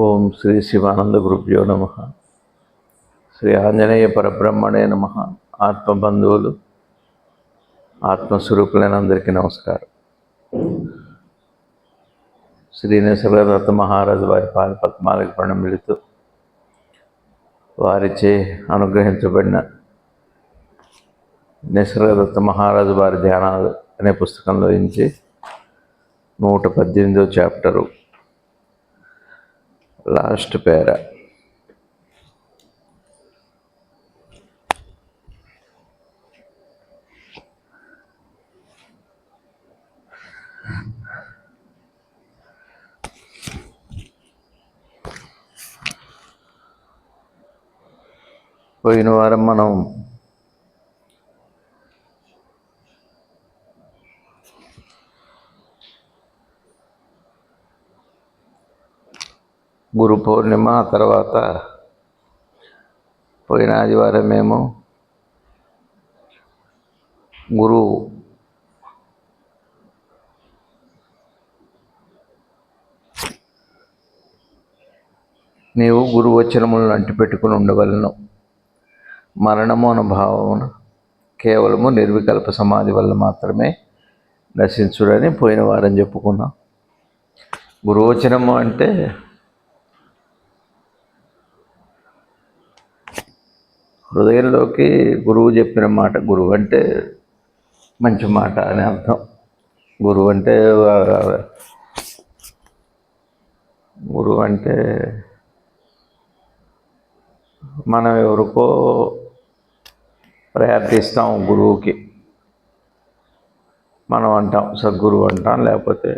ఓం శ్రీ శివానంద గురుభ్యో నమ. శ్రీ ఆంజనేయ పరబ్రహ్మణే నమ. ఆత్మబంధువులు, ఆత్మస్వరూపులైన అందరికీ నమస్కారం. శ్రీ నిసర్గదత్త మహారాజు వారి పాదపద్మాలకు ప్రణమిలుతూ వారిచే అనుగ్రహించబడిన నిసర్గదత్త మహారాజు వారి ధ్యానాలు అనే పుస్తకంలో నుంచి 118వ చాప్టరు లాస్ట్ పేర. పోయిన వారం మనం గురు పౌర్ణిమ తర్వాత పోయిన ఆదివారం మేము గురువు నీవు గురువచనములను అంటిపెట్టుకుని ఉండవలను. మరణము అను భావమును కేవలము నిర్వికల్ప సమాధి వల్ల మాత్రమే నశించుడని పోయిన వారం చెప్పుకున్నాం. గురువచనము అంటే హృదయంలోకి గురువు చెప్పిన మాట. గురువు అంటే మంచి మాట అని అర్థం. గురువు అంటే మనం ఎవరికో ప్రయత్నిస్తాం. గురువుకి మనం అంటాం సద్గురువు అంటాం, లేకపోతే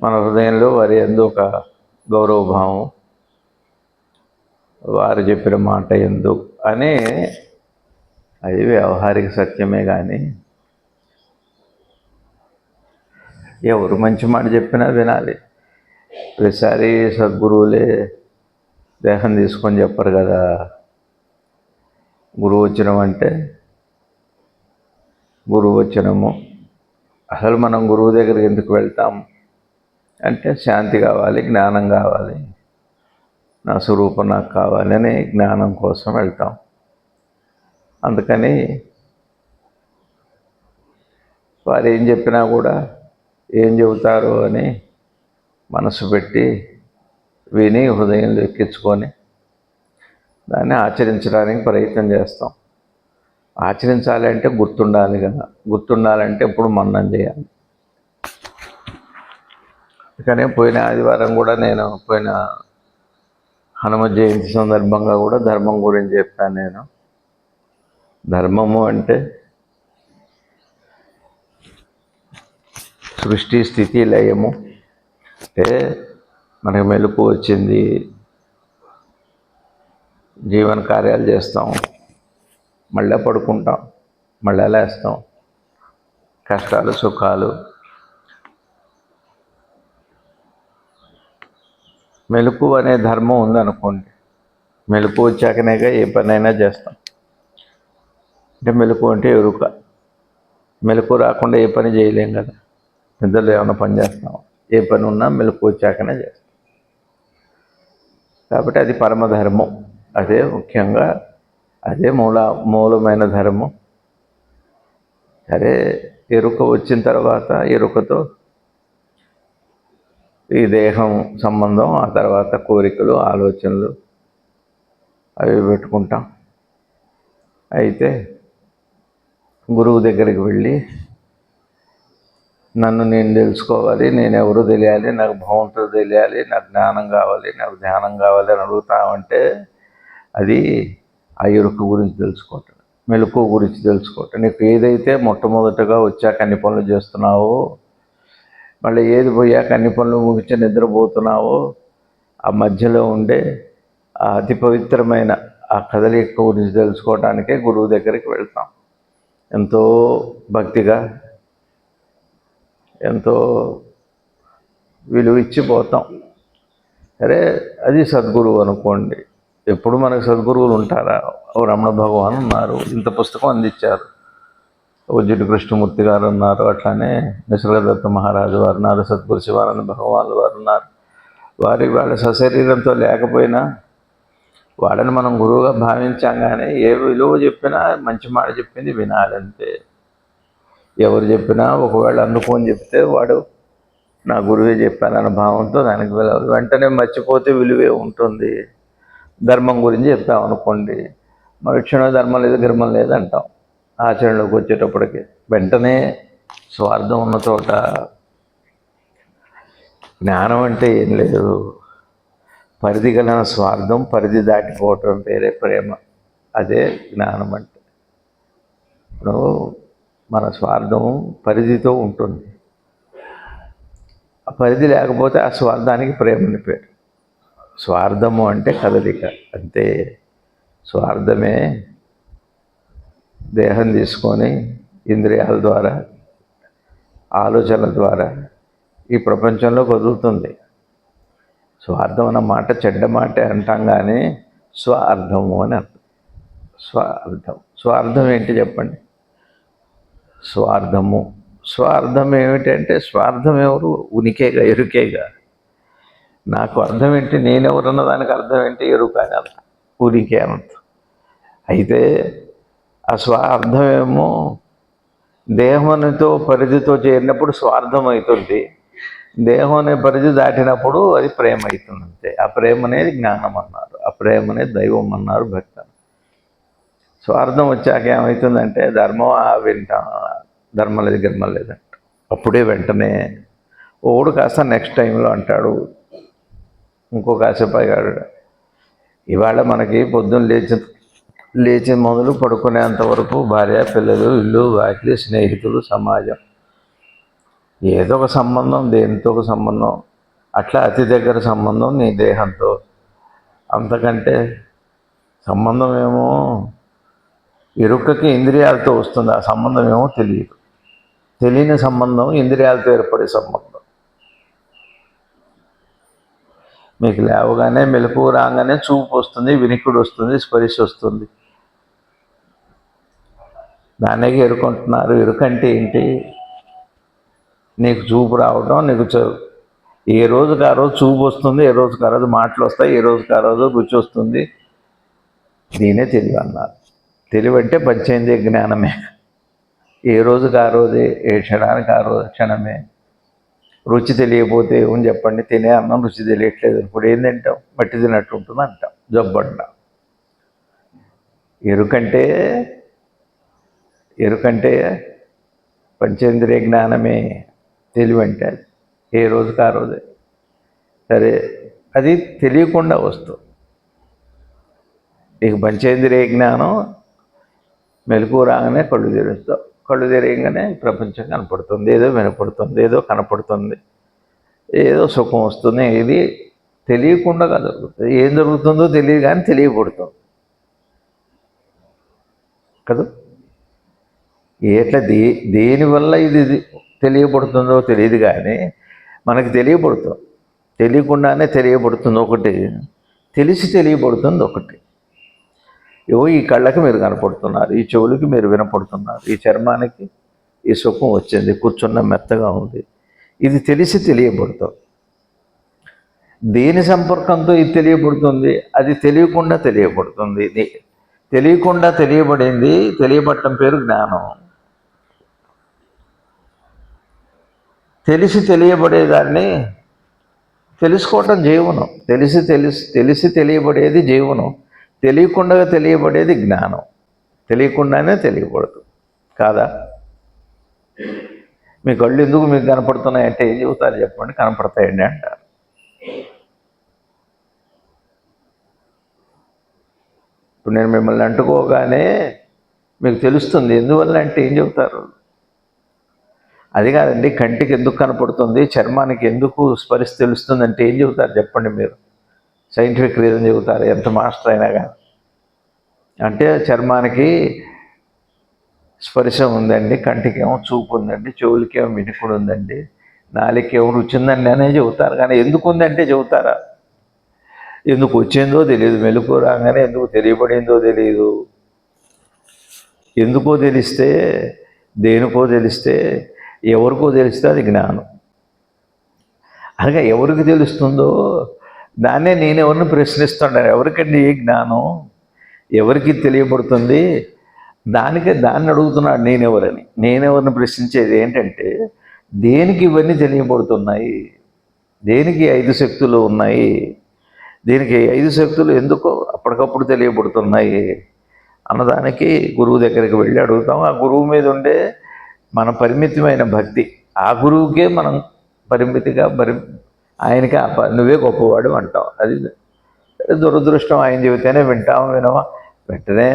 మన హృదయంలో వారి యందు ఒక గౌరవభావం, వారు చెప్పిన మాట ఎందు అని. అది వ్యవహారిక సత్యమే. కానీ ఎవరు మంచి మాట చెప్పినా వినాలి. ప్రతిసారి సద్గురువులే దేహం తీసుకొని చెప్పరు కదా. గురువచనం అంటే గురువచనము. అసలు మనం గురువు దగ్గరికి ఎందుకు వెళ్తాం అంటే శాంతి కావాలి, జ్ఞానం కావాలి, నా స్వరూపం నాకు కావాలని జ్ఞానం కోసం వెళ్తాం. అందుకని వారు ఏం చెప్పినా కూడా ఏం చెబుతారు అని మనసు పెట్టి విని హృదయంలో ఎక్కించుకొని దాన్ని ఆచరించడానికి ప్రయత్నం చేస్తాం. ఆచరించాలి అంటే గుర్తుండాలి కదా. గుర్తుండాలంటే ఎప్పుడు మననం చేయాలి. కానీ పోయిన ఆదివారం కూడా నేను పోయిన హనుమ జయంతి సందర్భంగా కూడా ధర్మం గురించి చెప్పాను. నేను ధర్మము అంటే సృష్టి స్థితి లయము. అంటే మనకు మెలకు వచ్చింది, జీవన కార్యాలు చేస్తాం, మళ్ళీ పడుకుంటాం, మళ్ళీ లేస్తాం, కష్టాలు సుఖాలు. మెలకు అనే ధర్మం ఉందనుకోండి, మెలకు వచ్చాకనేగా ఏ పనైనా చేస్తాం. అంటే మెలకు అంటే ఎరుక. మెలకు రాకుండా ఏ పని చేయలేం కదా. నిద్రలో ఏమైనా పని చేస్తాం, ఏ పని ఉన్నా మెలకు వచ్చాకనే చేస్తాం. కాబట్టి అది పరమధర్మం. అదే ముఖ్యంగా అదే మూలమైన ధర్మం. సరే, ఎరుక వచ్చిన తర్వాత ఎరుకతో ఈ దేహం సంబంధం, ఆ తర్వాత కోరికలు, ఆలోచనలు అవి పెట్టుకుంటాం. అయితే గురువు దగ్గరికి వెళ్ళి నన్ను నేను తెలుసుకోవాలి, నేను ఎవరు తెలియాలి, నాకు భగవంతుడు తెలియాలి, నాకు జ్ఞానం కావాలి, నాకు ధ్యానం కావాలి అని అడుగుతామంటే అది ఆ ఎరుక గురించి తెలుసుకోవటం, మెలకువ గురించి తెలుసుకోవటం. నీకు ఏదైతే మొట్టమొదటగా వచ్చాక అన్ని పనులు చేస్తున్నావో, మళ్ళీ ఏది పోయాక అన్ని పనులు ముగించి నిద్రపోతున్నావో, ఆ మధ్యలో ఉండే ఆ అతి పవిత్రమైన ఆ కదలిక గురించి తెలుసుకోవడానికే గురువు దగ్గరికి వెళ్తాం. ఎంతో భక్తిగా, ఎంతో విలువ ఇచ్చిపోతాం. సరే, అది సద్గురువు అనుకోండి. ఎప్పుడు మనకు సద్గురువులు ఉంటారా? రమణ భగవాన్ ఉన్నారు, ఇంత పుస్తకం అందించారు. ఉజ్జుడి కృష్ణమూర్తి గారు ఉన్నారు, అట్లానే నిసర్గదత్త మహారాజు వారు ఉన్నారు, సద్గురు శివానంద భగవాన్ వారు ఉన్నారు, వాళ్ళ సశరీరంతో లేకపోయినా వాళ్ళని మనం గురువుగా భావించాం, కానీ ఏ విలువ చెప్పినా మంచి మాట చెప్పింది వినాలంతే. ఎవరు చెప్పినా ఒకవేళ అందుకొని చెప్తే వాడు నా గురువే చెప్పానన్న భావంతో దానికి విలువ, వెంటనే మర్చిపోతే విలువే ఉంటుంది. ధర్మం గురించి చెప్పామనుకోండి, మరుక్షణం ధర్మం లేదు గిర్మం లేదు అంటాం. ఆచరణలోకి వచ్చేటప్పటికి వెంటనే స్వార్థం ఉన్న చోట జ్ఞానం అంటే ఏం లేదు. పరిధి కలిగిన స్వార్థం, పరిధి దాటిపోవటం పేరే ప్రేమ. అదే జ్ఞానం అంటే. ఇప్పుడు మన స్వార్థం పరిధితో ఉంటుంది. ఆ పరిధి లేకపోతే ఆ స్వార్థానికి ప్రేమని పేరు. స్వార్థము అంటే కదలిక అంతే. స్వార్థమే దేహం తీసుకొని ఇంద్రియాల ద్వారా ఆలోచనల ద్వారా ఈ ప్రపంచంలో కదులుతుంది. స్వార్థం అన్న మాట చెడ్డ మాట అంటాం, కానీ స్వార్థము అని అర్థం. స్వార్థం ఏంటి చెప్పండి? స్వార్థం ఏమిటంటే, స్వార్థం ఎవరు? ఉనికేగా, ఎరుకేగా. నాకు అర్థం ఏంటి, నేనెవరన్న దానికి అర్థం ఏంటి? ఎరుక అని అర్థం, ఉనికి అర్థం. అయితే ఆ స్వార్థమేమో దేహంతో పరిధితో చేరినప్పుడు స్వార్థం అవుతుంది. దేహం అనే పరిధి దాటినప్పుడు అది ప్రేమ అవుతుంది అంతే. ఆ ప్రేమ అనేది జ్ఞానం అన్నారు, ఆ ప్రేమ అనేది దైవం అన్నారు, భక్తి. స్వార్థం వచ్చాక ఏమవుతుందంటే ధర్మం వింటాం, ధర్మం లేదు గిర్మం లేదంట. అప్పుడే వెంటనే ఓడు కాస్త నెక్స్ట్ టైంలో అంటాడు, ఇంకో కాసేపు అయ్యాడు. ఇవాళ మనకి పొద్దున్న లేచి మొదలు పడుకునేంత వరకు భార్య పిల్లలు, ఇల్లు వాకిలి, స్నేహితులు, సమాజం, ఏదో ఒక సంబంధం, దేనితో ఒక సంబంధం. అట్లా అతి దగ్గర సంబంధం నీ దేహంతో. అంతకంటే సంబంధం ఏమో ఎరుకకి ఇంద్రియాలతో వస్తుంది, ఆ సంబంధం ఏమో తెలియదు. తెలియని సంబంధం ఇంద్రియాలతో ఏర్పడే సంబంధం. మీకు లేవగానే మెలకు రాగానే చూపు వస్తుంది, వినికుడు వస్తుంది, స్పర్శ వస్తుంది. దాన్నే ఎరుకుంటున్నారు. ఎరుకంటే ఏంటి? నీకు చూపు రావడం, నీకు ఏ రోజుకి ఆ రోజు చూపు వస్తుంది, ఏ రోజుకి ఆ రోజు మాటలు వస్తాయి, ఏ రోజుకి ఆ రోజు రుచి వస్తుంది. దీనే తెలివి అన్నారు. తెలివి అంటే పంచేంద్రియ జ్ఞానమే. ఏ రోజుకి ఆ రోజే, ఏ క్షణానికి ఆ రోజు క్షణమే. రుచి తెలియకపోతే ఏమని చెప్పండి? తినే అన్నం రుచి తెలియట్లేదు, ఇప్పుడు ఏం తింటాం? మట్టి తిన్నట్టు ఉంటుంది అంటాం, జబ్బంట. ఎరుకంటే పంచేంద్రియ జ్ఞానమే. తెలివి అంటే అది ఏ రోజుకి ఆ రోజే. సరే, అది తెలియకుండా వస్తుంది. నీకు పంచేంద్రియ జ్ఞానం మెలకు రాగానే కళ్ళు తెరుస్తావు, కళ్ళు తెరయగానే ప్రపంచం కనపడుతుంది, ఏదో వినపడుతుంది, ఏదో కనపడుతుంది, ఏదో సుఖం వస్తుంది. ఇది తెలియకుండా జరుగుతుంది. ఏం జరుగుతుందో తెలియదు, కానీ తెలియబడుతుంది కదా. ఎట్లా దేనివల్ల ఇది తెలియబడుతుందో తెలియదు, కానీ మనకి తెలియబడుతుంది. తెలియకుండానే తెలియబడుతుంది ఒకటి, తెలిసి తెలియబడుతుంది ఒకటి. ఈ కళ్ళకి మీరు కనపడుతున్నారు, ఈ చెవులకి మీరు వినపడుతున్నారు, ఈ చర్మానికి ఈ సుఖం వచ్చింది, కూర్చున్న మెత్తగా ఉంది, ఇది తెలిసి తెలియబడుతుంది. దేని సంపర్కంతో ఇది తెలియబడుతుంది? అది తెలియకుండా తెలియబడుతుంది. తెలియకుండా తెలియబడింది, తెలియబడటం పేరు జ్ఞానం. తెలిసి తెలియబడేదాన్ని తెలుసుకోవటం జీవనం. తెలిసి తెలియబడేది జీవనం, తెలియకుండా తెలియబడేది జ్ఞానం. తెలియకుండానే తెలియబడదు కాదా? మీ కళ్ళు ఎందుకు మీకు కనపడుతున్నాయంటే ఏం చెబుతారు చెప్పండి? కనపడతాయండి అంటారు. ఇప్పుడు నేను మిమ్మల్ని అంటుకోగానే మీకు తెలుస్తుంది, ఎందువల్ల అంటే ఏం చెబుతారు? అది కాదండి, కంటికి ఎందుకు కనపడుతుంది, చర్మానికి ఎందుకు స్పర్శ తెలుస్తుంది అంటే ఏం చెబుతారు చెప్పండి? మీరు సైంటిఫిక్ రీజన్ చెబుతారు, ఎంత మాస్టర్ అయినా కానీ. అంటే చర్మానికి స్పర్శ ఉందండి, కంటికేమో చూపు ఉందండి, చెవులకేమో వినికుడు ఉందండి, నాలుకేమో రుచి ఉందండి అనే చెబుతారు. కానీ ఎందుకు ఉందంటే చెబుతారా? ఎందుకు వచ్చిందో తెలియదు, మెలకు రాగానే ఎందుకు తెలియబడిందో తెలియదు. ఎందుకో తెలిస్తే, దేనికో తెలిస్తే, ఎవరికో తెలిస్తే అది జ్ఞానం. అనగా ఎవరికి తెలుస్తుందో దాన్నే నేనెవరిని ప్రశ్నిస్తున్నాను. ఎవరికండి ఏ జ్ఞానం ఎవరికి తెలియబడుతుంది? దాన్ని అడుగుతున్నాడు నేనెవరని. నేనెవరిని ప్రశ్నించేది ఏంటంటే, దేనికి ఇవన్నీ తెలియబడుతున్నాయి, దేనికి 5 శక్తులు ఉన్నాయి, దీనికి 5 శక్తులు ఎందుకో అప్పటికప్పుడు తెలియబడుతున్నాయి అన్నదానికి గురువు దగ్గరికి వెళ్ళి అడుగుతాం. ఆ గురువు మీద ఉండే మన పరిమితమైన భక్తి, ఆ గురువుకే మనం పరిమితిగా ఆయనకి నువ్వే గొప్పవాడు అంటాం. అది దురదృష్టం. ఆయన చెబితేనే వింటాం, వినవా? వెంటనే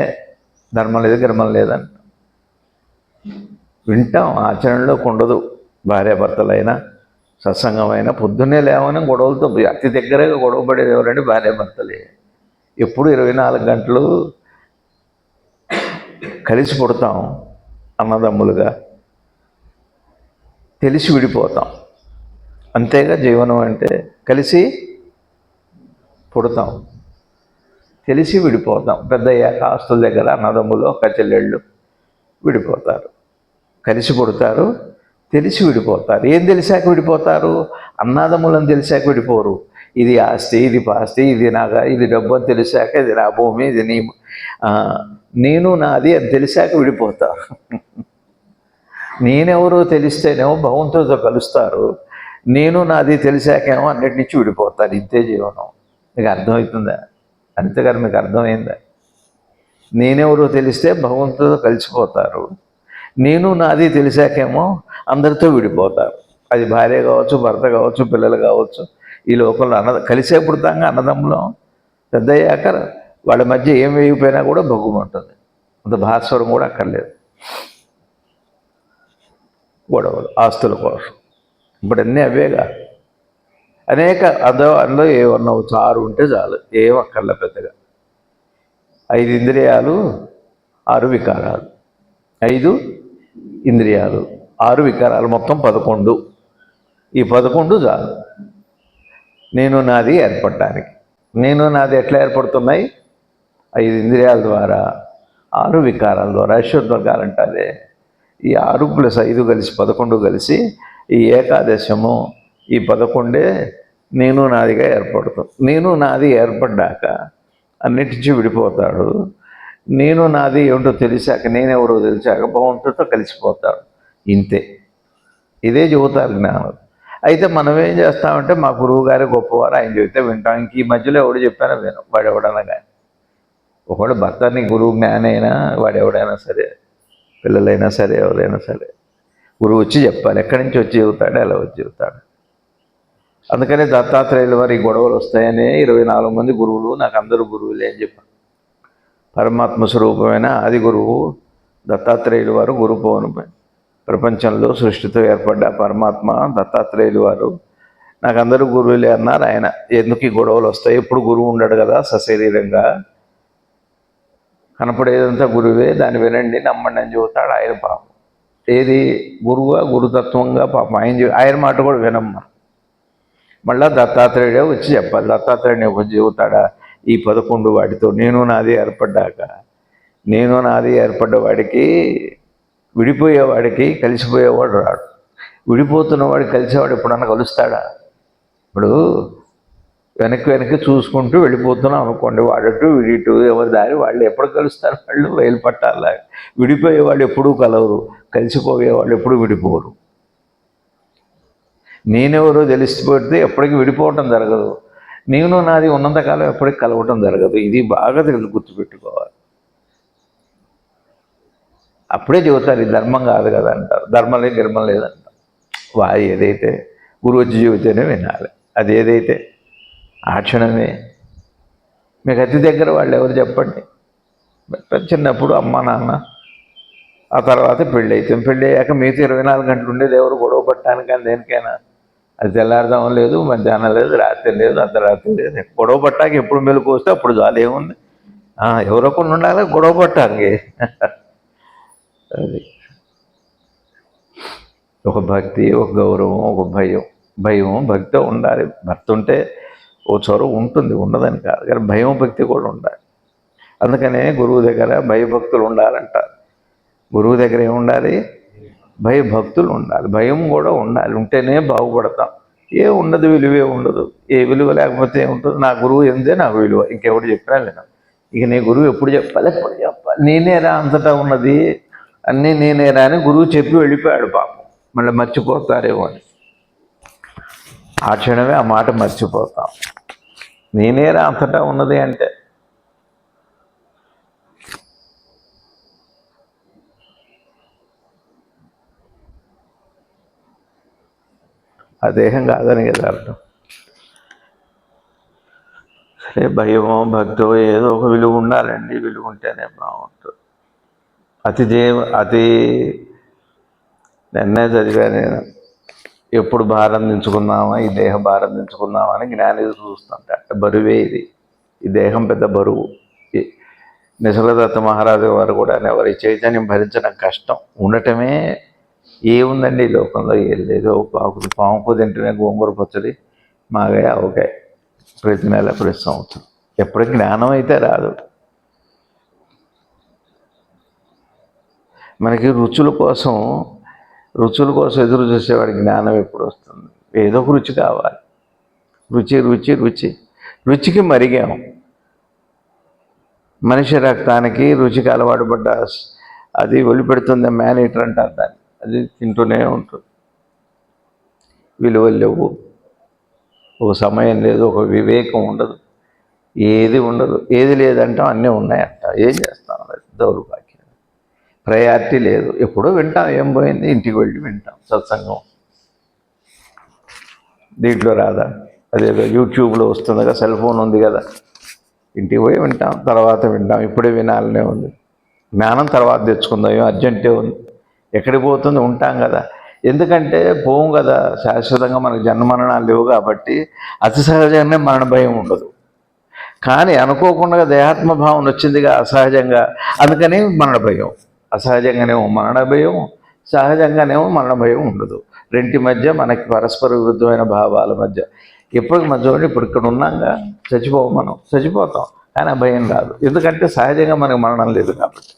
ధర్మం లేదు గిర్మం లేదంటాం. వింటాం, ఆచరణలో ఉండదు. భార్యాభర్తలైనా సత్సంగమైనా పొద్దున్నే లేవని గొడవలతో అతి దగ్గరగా గొడవ పడేది ఎవరంటే భార్యాభర్తలే. ఎప్పుడు 24 గంటలు కలిసి పుడతాం అన్నదమ్ములుగా, తెలిసి విడిపోతాం. అంతేగా జీవనం అంటే, కలిసి పుడతాం, తెలిసి విడిపోతాం. పెద్ద అయ్యాక ఆస్తుల దగ్గర అన్నదమ్ములు అక్క చెల్లెళ్ళు విడిపోతారు. కలిసి పుడతారు, తెలిసి విడిపోతారు. ఏం తెలిసాక విడిపోతారు? అన్నదమ్ములను తెలిసాక విడిపోరు. ఇది ఆస్తి, ఇది పాస్తి, ఇది నాగా, ఇది డబ్బు అని తెలిసాక, ఇది నా భూమి, ఇది నేను నాది అని తెలిసాక విడిపోతారు. నేనెవరో తెలిస్తేనేమో భగవంతుడితో కలుస్తారు. నేను నాది తెలిసాకేమో అన్నిటి నుంచి విడిపోతారు. ఇంతే జీవనం. మీకు అర్థమవుతుందా? అంతేగాని మీకు అర్థమైందా? నేనెవరో తెలిస్తే భగవంతుడితో కలిసిపోతారు. నేను నాది తెలిసాకేమో అందరితో విడిపోతారు. అది భార్య కావచ్చు, భర్త కావచ్చు, పిల్లలు కావచ్చు. ఈ లోకంలో కలిసే పుడతాంగా అన్నదమ్ములం. పెద్దయ్యాక వాళ్ళ మధ్య ఏం వేయకపోయినా కూడా భగ్గుమంటుంది. అంత భాస్వరం కూడా అక్కర్లేదు. గొడవలు ఆస్తుల కోసం. ఇప్పుడు అన్నీ అవేగా. అనేక అందులో ఏమన్నా 6 ఉంటే చాలు, ఏం అక్కర్లే పెద్దగా. 5 ఇంద్రియాలు, 6 వికారాలు. 5 ఇంద్రియాలు, 6 వికారాలు, మొత్తం 11. ఈ 11 చాలు నేను నాది ఏర్పడటానికి. నేను నాది ఎట్లా ఏర్పడుతున్నాయి? 5 ఇంద్రియాల ద్వారా, 6 వికారాల ద్వారా. అశుద్ధకాలు అంటే ఈ 6 + 5 కలిసి 11 కలిసి ఈ ఏకాదశము, ఈ 11 నేను నాదిగా ఏర్పడుతుంది. నేను నాది ఏర్పడ్డాక అన్నిటించి విడిపోతాడు. నేను నాది ఏమిటో తెలిసాక, నేనెవరో తెలిసాక భగవంతుడితో కలిసిపోతాడు. ఇంతే. ఇదే చెబుతారు జ్ఞానం. అయితే మనం ఏం చేస్తామంటే, మా గురువు గారి గొప్పవారు, ఆయన చెబితే వింటాం. ఇంక ఈ మధ్యలో ఎవడు చెప్పానో విను. వాడు ఎవడన్నా కానీ, ఒకడు భర్తని గురువు జ్ఞానైనా వాడు ఎవడైనా సరే, పిల్లలైనా సరే, ఎవరైనా సరే, గురువు వచ్చి చెప్పాలి. ఎక్కడి నుంచి వచ్చి చెబుతాడు, ఎలా వచ్చి చెబుతాడు. అందుకనే దత్తాత్రేయుల వారి గొడవలు వస్తాయని 24 మంది గురువులు, నాకు అందరూ గురువులే అని చెప్పాను. పరమాత్మ స్వరూపమైన ఆది గురువు దత్తాత్రేయుల వారు గురు పౌర్ణమి. ప్రపంచంలో సృష్టితో ఏర్పడ్డ పరమాత్మ దత్తాత్రేయుల వారు నాకు అందరూ గురువులే అన్నారు. ఆయన ఎందుకు ఈ గొడవలు వస్తాయి? ఎప్పుడు గురువు ఉండడు కదా, సశరీరంగా కనపడేదంతా గురువే, దాన్ని వినండి, నమ్మండి అని చెబుతాడు ఆయన. పాపం ఏది గురువుగా, గురుతత్వంగా పాపం ఆయన మాట కూడా వినమ్మ. మళ్ళా దత్తాత్రేయుడే వచ్చి చెప్పాలి. దత్తాత్రేయుడిని వచ్చి చెబుతాడా? ఈ 11 వాటితో నేను నాది ఏర్పడ్డాక, నేను నాది ఏర్పడ్డ వాడికి, విడిపోయేవాడికి కలిసిపోయేవాడు రాడు. విడిపోతున్నవాడికి కలిసేవాడు ఎప్పుడన్నా కలుస్తాడా? ఇప్పుడు వెనక్కి చూసుకుంటూ వెళ్ళిపోతున్నాం అనుకోండి, వాడటు విడిటు ఎవరి దారి వాళ్ళు. ఎప్పుడు కలుస్తారు? వాళ్ళు రైలు పట్టాలా. విడిపోయేవాళ్ళు ఎప్పుడూ కలవరు, కలిసిపోయేవాళ్ళు ఎప్పుడూ విడిపోరు. నేనెవరో తెలిసిపోతే ఎప్పటికీ విడిపోవటం జరగదు. నేను నాది ఉన్నంతకాలం ఎప్పటికీ కలవటం జరగదు. ఇది బాగా గుర్తుపెట్టుకోవాలి. అప్పుడే చెబుతారు ఇది ధర్మం కాదు కదా అంటారు. ధర్మం లేదు గిర్మం లేదంటారు. ఏదైతే గురువు వచ్చి చెబితేనే వినాలి. అది ఏదైతే ఆ క్షణమే. మీకు అతి దగ్గర వాళ్ళు ఎవరు చెప్పండి? చిన్నప్పుడు అమ్మ నాన్న, ఆ తర్వాత పెళ్ళి అయితే, పెళ్ళి అయ్యాక మిగతా 24 గంటలు ఉండేది ఎవరు? గొడవ పట్టడానికి. కానీ దేనికైనా అది తెల్లారుదాం లేదు, మధ్యాహ్నం లేదు, రాత్రి లేదు, అర్ధరాత్రి లేదు. గొడవ పట్టాక ఎప్పుడు మెలకు వస్తే అప్పుడు చాలు. ఏముంది? ఎవరో కొన్ని ఉండాలి గొడవ పట్టానికి. అది ఒక భక్తి, ఒక గౌరవం, ఒక భయం భక్తి ఉండాలి. భక్తి ఉంటే ఓ చొరవ ఉంటుంది, ఉండదని కాదు, కానీ భయం భక్తి కూడా ఉండాలి. అందుకనే గురువు దగ్గర భయభక్తులు ఉండాలంటారు. గురువు దగ్గర ఏముండాలి? భయభక్తులు ఉండాలి, భయం కూడా ఉండాలి. ఉంటేనే బాగుపడతాం. ఏ ఉండదు, విలువే ఉండదు. ఏ విలువ లేకపోతే ఏముంటుంది? నా గురువు ఎందే నాకు విలువ, ఇంకెవడు చెప్పినా లేను. ఇక నీ గురువు ఎప్పుడు చెప్పాలి, ఎప్పుడు చెప్పాలి, నేనేరా అంతటా ఉన్నది, అన్నీ నేనేరా అని గురువు చెప్పి వెళ్ళిపోయాడు పాపం. మళ్ళీ మర్చిపోతారేమో అని ఆ క్షణమే ఆ మాట మర్చిపోతాం. నేనేరా అంతటా ఉన్నది అంటే ఆ దేహం కాదని కదా అర్థం. సరే, భయమో భక్తో ఏదో ఒక విలువ ఉండాలండి, విలువ ఉంటేనే బాగుంటుంది. అతి నిన్నే చదివా నేను, ఎప్పుడు భారం దించుకున్నామా, ఈ దేహ భారం దించుకున్నామా అని జ్ఞాని చూస్తుంటా. బరువే ఇది, ఈ దేహం పెద్ద బరువు. నిసర్గదత్త మహారాజు వారు కూడా ఎవరి చైతన్యం భరించడం కష్టం, ఉండటమే ఏముందండి ఈ లోకంలో, ఏం లేదు. పాముకు తింటేనే గోంగూర పచ్చడి, మాగాయ ఆవకాయ, ప్రతి నెల ప్రతి సంవత్సరం. ఎప్పుడు జ్ఞానం అయితే రాదు. మనకి రుచుల కోసం ఎదురు చూసేవాడికి జ్ఞానం ఎప్పుడు వస్తుంది? ఏదో ఒక రుచి కావాలి. రుచికి మరిగాము. మనిషి రక్తానికి రుచికి అలవాటు పడ్డ అది వదిలిపెడుతుంది మేనేటర్ అంటారు దాన్ని. అది తింటూనే ఉంటుంది. విలువలు లేవు, ఒక సమయం లేదు, ఒక వివేకం ఉండదు, ఏది ఉండదు. ఏది లేదంటాం, అన్నీ ఉన్నాయంట. ఏం చేస్తాం? దౌర్భాగ్యం. ప్రయారిటీ లేదు. ఎప్పుడో వింటాం, ఏం పోయింది, ఇంటికి వెళ్ళి వింటాం సత్సంగం. దీంట్లో రాదా? అదేదో యూట్యూబ్లో వస్తుంది కదా, సెల్ ఫోన్ ఉంది కదా, ఇంటికి పోయి వింటాం, తర్వాత వింటాం. ఇప్పుడే వినాలనే ఉంది. జ్ఞానం తర్వాత తెచ్చుకుందాం, ఏం అర్జెంటే ఉంది. ఎక్కడికి పోతుంది? ఉంటాం కదా. ఎందుకంటే పోం కదా, శాశ్వతంగా మనకు జన్మరణాలు లేవు కాబట్టి అతి సహజంగానే మరణ భయం ఉండదు. కానీ అనుకోకుండా దేహాత్మ భావన వచ్చిందిగా అసహజంగా, అందుకని మరణ భయం. అసహజంగానేమో మరణ భయం, సహజంగానేమో మరణ భయం ఉండదు. రెంటి మధ్య మనకి పరస్పర విరుద్ధమైన భావాల మధ్య ఎప్పటికి మధ్య ఇప్పుడు ఇక్కడ ఉన్నాగా, మనం చచ్చిపోతాం, కానీ ఆ భయం రాదు. ఎందుకంటే సహజంగా మనకు మరణం లేదు కాబట్టి.